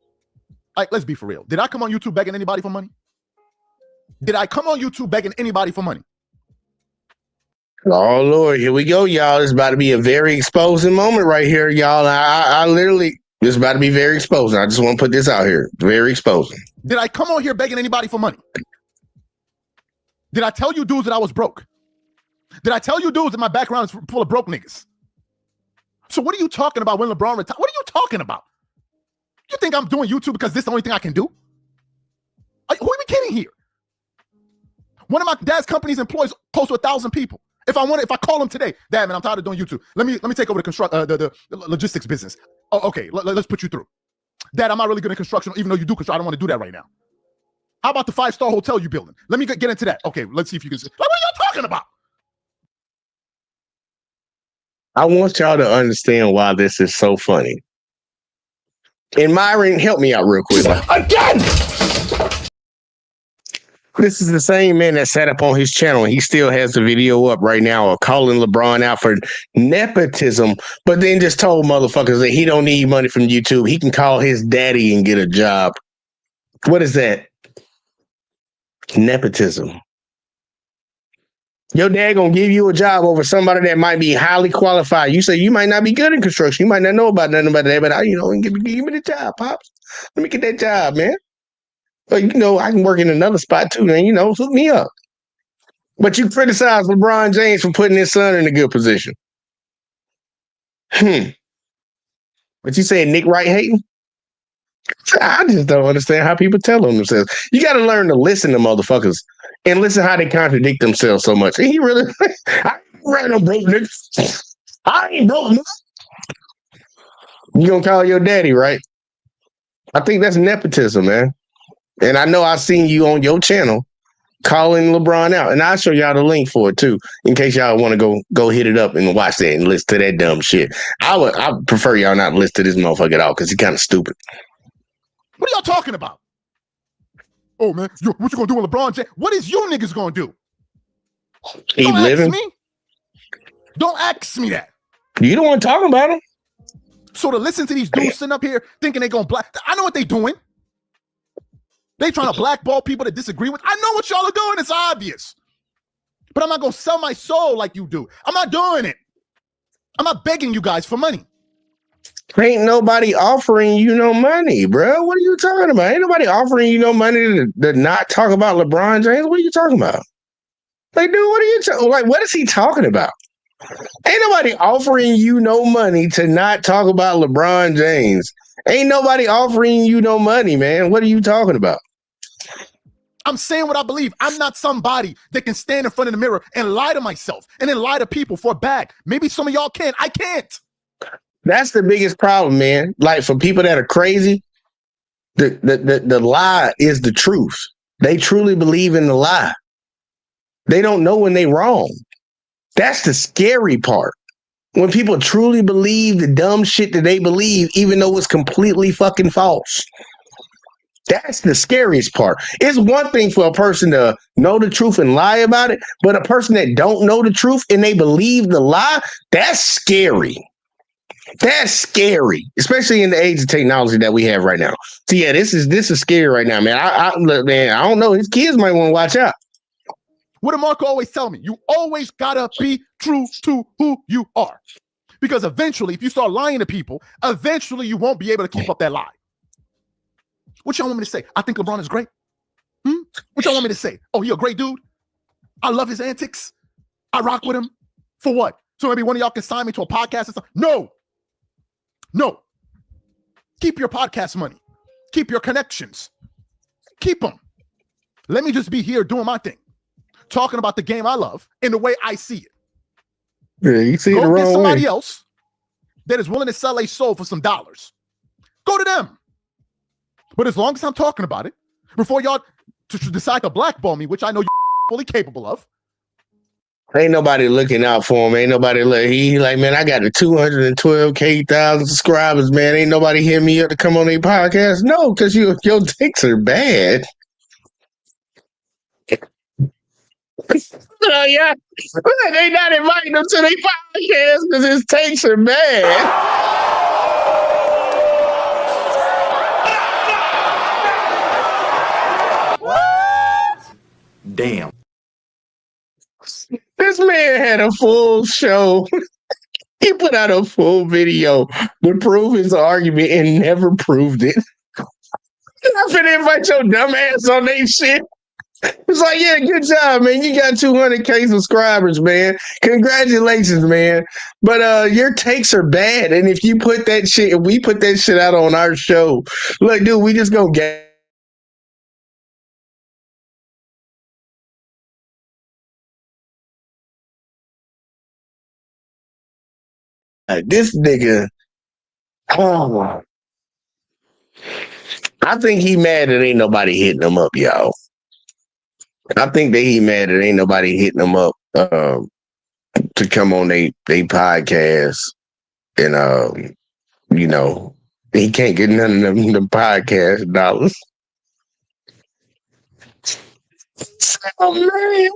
like, let's be for real. Did I come on YouTube begging anybody for money? Did I come on YouTube begging anybody for money? Oh, Lord, here we go, y'all. It's about to be a very exposing moment right here, y'all. I literally, this is about to be very exposing. I just want to put this out here. Very exposing. Did I come on here begging anybody for money? Did I tell you dudes that I was broke? Did I tell you dudes that my background is full of broke niggas? So what are you talking about when LeBron retired? What are you talking about? You think I'm doing YouTube because this is the only thing I can do? Who are we kidding here? One of my dad's company's employs close to 1,000 people. If I call him today, Dad, man, I'm tired of doing YouTube. Let me take over the logistics business. Oh, okay, let's put you through. Dad, I'm not really good in construction, even though you do construction. I don't want to do that right now. How about the 5-star hotel you building? Let me get into that. Okay, let's see if you can. Like, what are y'all talking about? I want y'all to understand why this is so funny. And Myron, help me out real quick. Again! This is the same man that sat up on his channel and he still has the video up right now of calling LeBron out for nepotism, but then just told motherfuckers that he don't need money from YouTube. He can call his daddy and get a job. What is that? Nepotism. Your dad gonna give you a job over somebody that might be highly qualified. You say you might not be good in construction. You might not know about nothing about that, but give me the job, pops. Let me get that job, man. But I can work in another spot too, man. Hook me up. But you criticize LeBron James for putting his son in a good position. But you saying Nick Wright hating? I just don't understand how people tell them themselves. You got to learn to listen to motherfuckers and listen how they contradict themselves so much. And he really, I ain't no broke nigga. I ain't broke nigga. You gonna call your daddy, right? I think that's nepotism, man. And I know I've seen you on your channel calling LeBron out. And I'll show y'all the link for it too, in case y'all want to go hit it up and watch that and listen to that dumb shit. I prefer y'all not listen to this motherfucker at all because he's kind of stupid. What are y'all talking about? Oh, man, what you gonna do with LeBron James? What is you niggas gonna do? Keep living. Don't ask me that. You don't want to talk about him. So to listen to these dudes sitting up here thinking they gonna I know what they doing. They trying to blackball people that disagree with. I know what y'all are doing. It's obvious. But I'm not gonna sell my soul like you do. I'm not doing it. I'm not begging you guys for money. Ain't nobody offering you no money, bro. What are you talking about? Ain't nobody offering you no money to not talk about LeBron James. What are you talking about? Like, dude, what are you what is he talking about? Ain't nobody offering you no money to not talk about LeBron James. Ain't nobody offering you no money, man. What are you talking about? I'm saying what I believe. I'm not somebody that can stand in front of the mirror and lie to myself and then lie to people for a bag. Maybe some of y'all can. I can't. That's the biggest problem, man. Like, for people that are crazy, the lie is the truth. They truly believe in the lie. They don't know when they wrong. That's the scary part. When people truly believe the dumb shit that they believe, even though it's completely fucking false. That's the scariest part. It's one thing for a person to know the truth and lie about it, but a person that don't know the truth and they believe the lie, that's scary. That's scary, especially in the age of technology that we have right now. So yeah, this is scary right now, man. Man, I don't know. His kids might want to watch out. What did Marco always tell me? You always gotta be true to who you are. Because eventually, if you start lying to people, eventually you won't be able to keep up that lie. What y'all want me to say? I think LeBron is great. What y'all want me to say? Oh, he a great dude. I love his antics. I rock with him. For what? So maybe one of y'all can sign me to a podcast or something? No. Keep your podcast money. Keep your connections. Keep them. Let me just be here doing my thing. Talking about the game I love in the way I see it. Yeah, you see it the Go wrong get somebody way. else that is willing to sell a soul for some dollars. Go to them. But as long as I'm talking about it, before y'all decide to blackball me, which I know you're fully capable of. Ain't nobody looking out for him. Ain't nobody he like, man, I got the 212,000 subscribers, man. Ain't nobody hit me up to come on their podcast. No, because your takes are bad. Oh yeah, they not inviting him to their podcast because his takes are bad. Damn. This man had a full show. He put out a full video to prove his argument and never proved it. I'm finna invite your dumb ass on that shit. It's like, yeah, good job, man. You got 200K subscribers, man. Congratulations, man. But your takes are bad. And if you put that shit, if we put that shit out on our show, look, dude, we just gonna get. This nigga, oh, I think he mad that ain't nobody hitting him up, y'all. I think that he mad that ain't nobody hitting him up to come on they podcast, and you know, he can't get none of them podcast dollars. Oh man.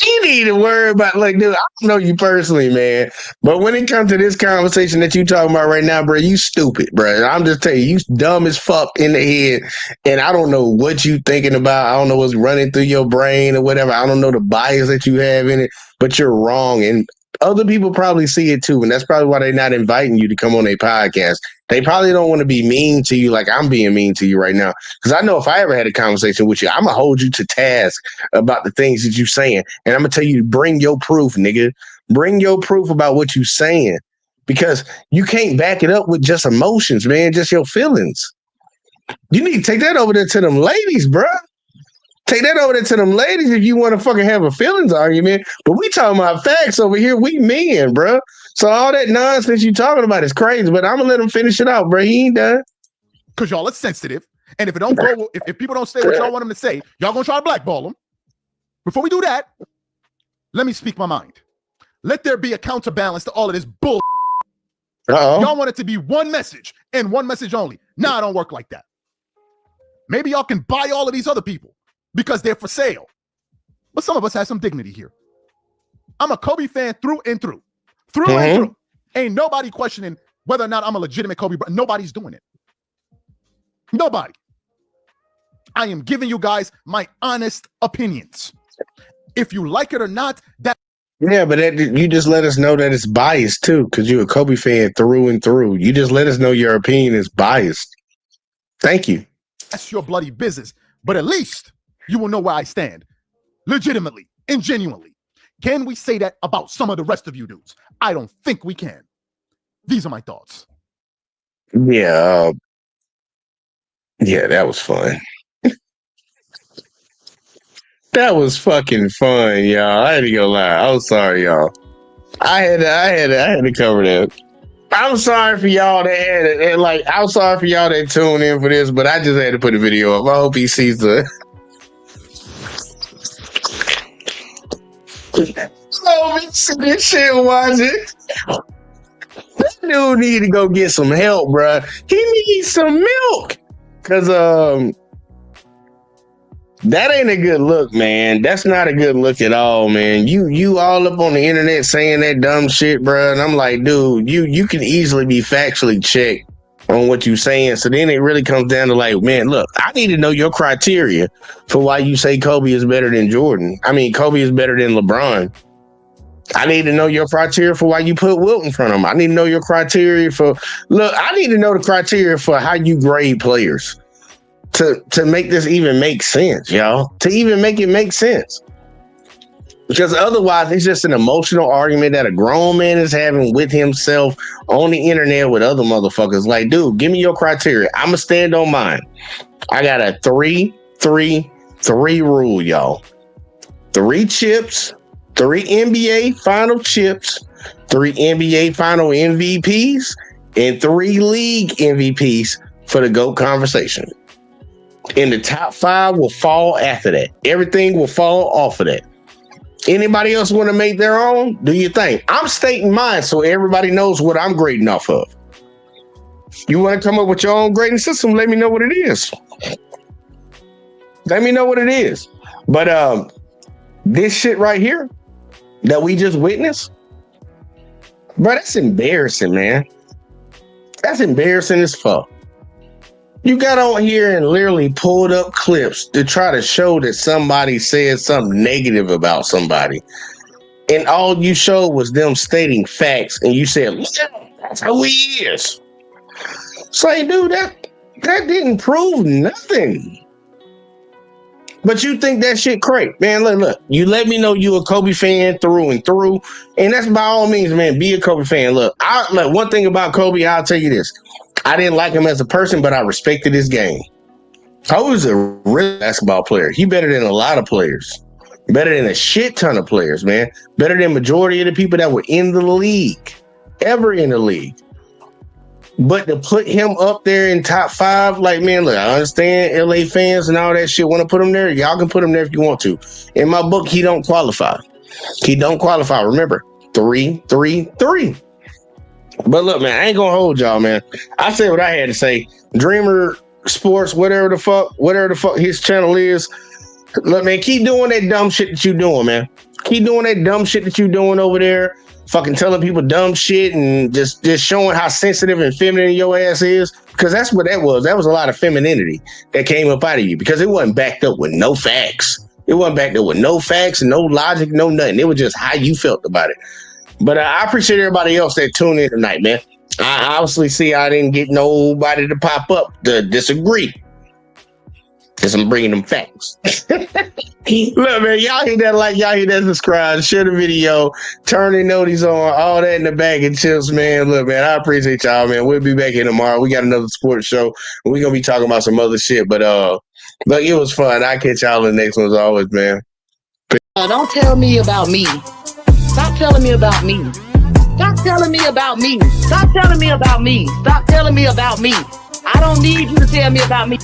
You need to worry about, like, dude, I don't know you personally, man. But when it comes to this conversation that you talking about right now, bro, you stupid, bro. I'm just telling you, you dumb as fuck in the head. And I don't know what you thinking about. I don't know what's running through your brain or whatever. I don't know the bias that you have in it, but you're wrong. And other people probably see it too. And that's probably why they're not inviting you to come on their podcast. They probably don't want to be mean to you like I'm being mean to you right now. Because I know if I ever had a conversation with you, I'm going to hold you to task about the things that you're saying. And I'm going to tell you, bring your proof, nigga. Bring your proof about what you're saying. Because you can't back it up with just emotions, man. Just your feelings. You need to take that over there to them ladies, bro. Take that over there to them ladies if you want to fucking have a feelings argument. But we talking about facts over here. We men, bro. So all that nonsense you talking about is crazy. But I'm gonna let him finish it out, bro. He ain't done. Cause y'all are sensitive, and if it don't go, if people don't say what y'all want them to say, y'all gonna try to blackball them. Before we do that, let me speak my mind. Let there be a counterbalance to all of this bull. Y'all want it to be one message and one message only. Nah, it don't work like that. Maybe y'all can buy all of these other people because they're for sale. But some of us have some dignity here. I'm a Kobe fan through and through. And through. Ain't nobody questioning whether or not I'm a legitimate Kobe. Nobody's doing it. Nobody. I am giving you guys my honest opinions. If you like it or not, that. Yeah, but you just let us know that it's biased too, because you're a Kobe fan through and through. You just let us know your opinion is biased. Thank you. That's your bloody business. But at least you will know where I stand. Legitimately and genuinely. Can we say that about some of the rest of you dudes? I don't think we can. These are my thoughts. Yeah. Yeah, that was fun. That was fucking fun, y'all. I had to go lie. I'm sorry, y'all. I had to cover that. I'm sorry for y'all that had it. Like, I'm sorry for y'all that tuned in for this, but I just had to put a video up. I hope he sees the. Oh, we see this shit, watch it. That dude need to go get some help, bro. He needs some milk. Cause That ain't a good look, man. That's not a good look at all, man. You all up on the internet saying that dumb shit, bro. And I'm like, dude, you can easily be factually checked on what you saying. So then it really comes down to like, man, look, I need to know your criteria for why you say Kobe is better than Jordan. I mean, Kobe is better than LeBron. I need to know your criteria for why you put Wilt in front of him. I need to know your criteria for, look, I need to know the criteria for how you grade players to make this even make sense, y'all. To even make it make sense. Because otherwise, it's just an emotional argument that a grown man is having with himself on the internet with other motherfuckers. Like, dude, give me your criteria. I'm going to stand on mine. I got a 3-3-3 rule, y'all. 3 chips, 3 NBA final chips, 3 NBA final MVPs, and 3 league MVPs for the GOAT conversation. And the top 5 will fall after that. Everything will fall off of that. Anybody else want to make their own? Do you think? I'm stating mine so everybody knows what I'm grading off of. You want to come up with your own grading system? Let me know what it is. Let me know what it is. But this shit right here that we just witnessed, bro, that's embarrassing, man. That's embarrassing as fuck. You got on here and literally pulled up clips to try to show that somebody said something negative about somebody. And all you showed was them stating facts. And you said, that's how he is. It's like, dude, that didn't prove nothing. But you think that shit crazy. Man, look. You let me know you a Kobe fan through and through. And that's by all means, man, be a Kobe fan. Look, one thing about Kobe, I'll tell you this. I didn't like him as a person, but I respected his game. Kobe's a real basketball player. He better than a lot of players. Better than a shit ton of players, man. Better than majority of the people that were in the league. Ever in the league. But to put him up there in top 5, like, man, look, I understand LA fans and all that shit want to put him there. Y'all can put him there if you want to. In my book, he don't qualify. He don't qualify. Remember, 3-3-3. But look, man, I ain't gonna hold y'all, man. I said what I had to say. Dreamer Sports, whatever the fuck his channel is. Look, man, keep doing that dumb shit that you doing, man. Keep doing that dumb shit that you doing over there. Fucking telling people dumb shit and just showing how sensitive and feminine your ass is. Because that's what that was. That was a lot of femininity that came up out of you. Because it wasn't backed up with no facts. It wasn't backed up with no facts, no logic, no nothing. It was just how you felt about it. But I appreciate everybody else that tuned in tonight, man. I obviously see I didn't get nobody to pop up to disagree. Because I'm bringing them facts. Look, man, y'all hit that like, y'all hit that subscribe, share the video, turn the noties on, all that in the bag of chips, man. Look, man, I appreciate y'all, man. We'll be back here tomorrow. We got another sports show. We're going to be talking about some other shit. But look, it was fun. I'll catch y'all in the next one as always, man. Don't tell me about me. Stop telling me about me. Stop telling me about me. Stop telling me about me. Stop telling me about me. I don't need you to tell me about me.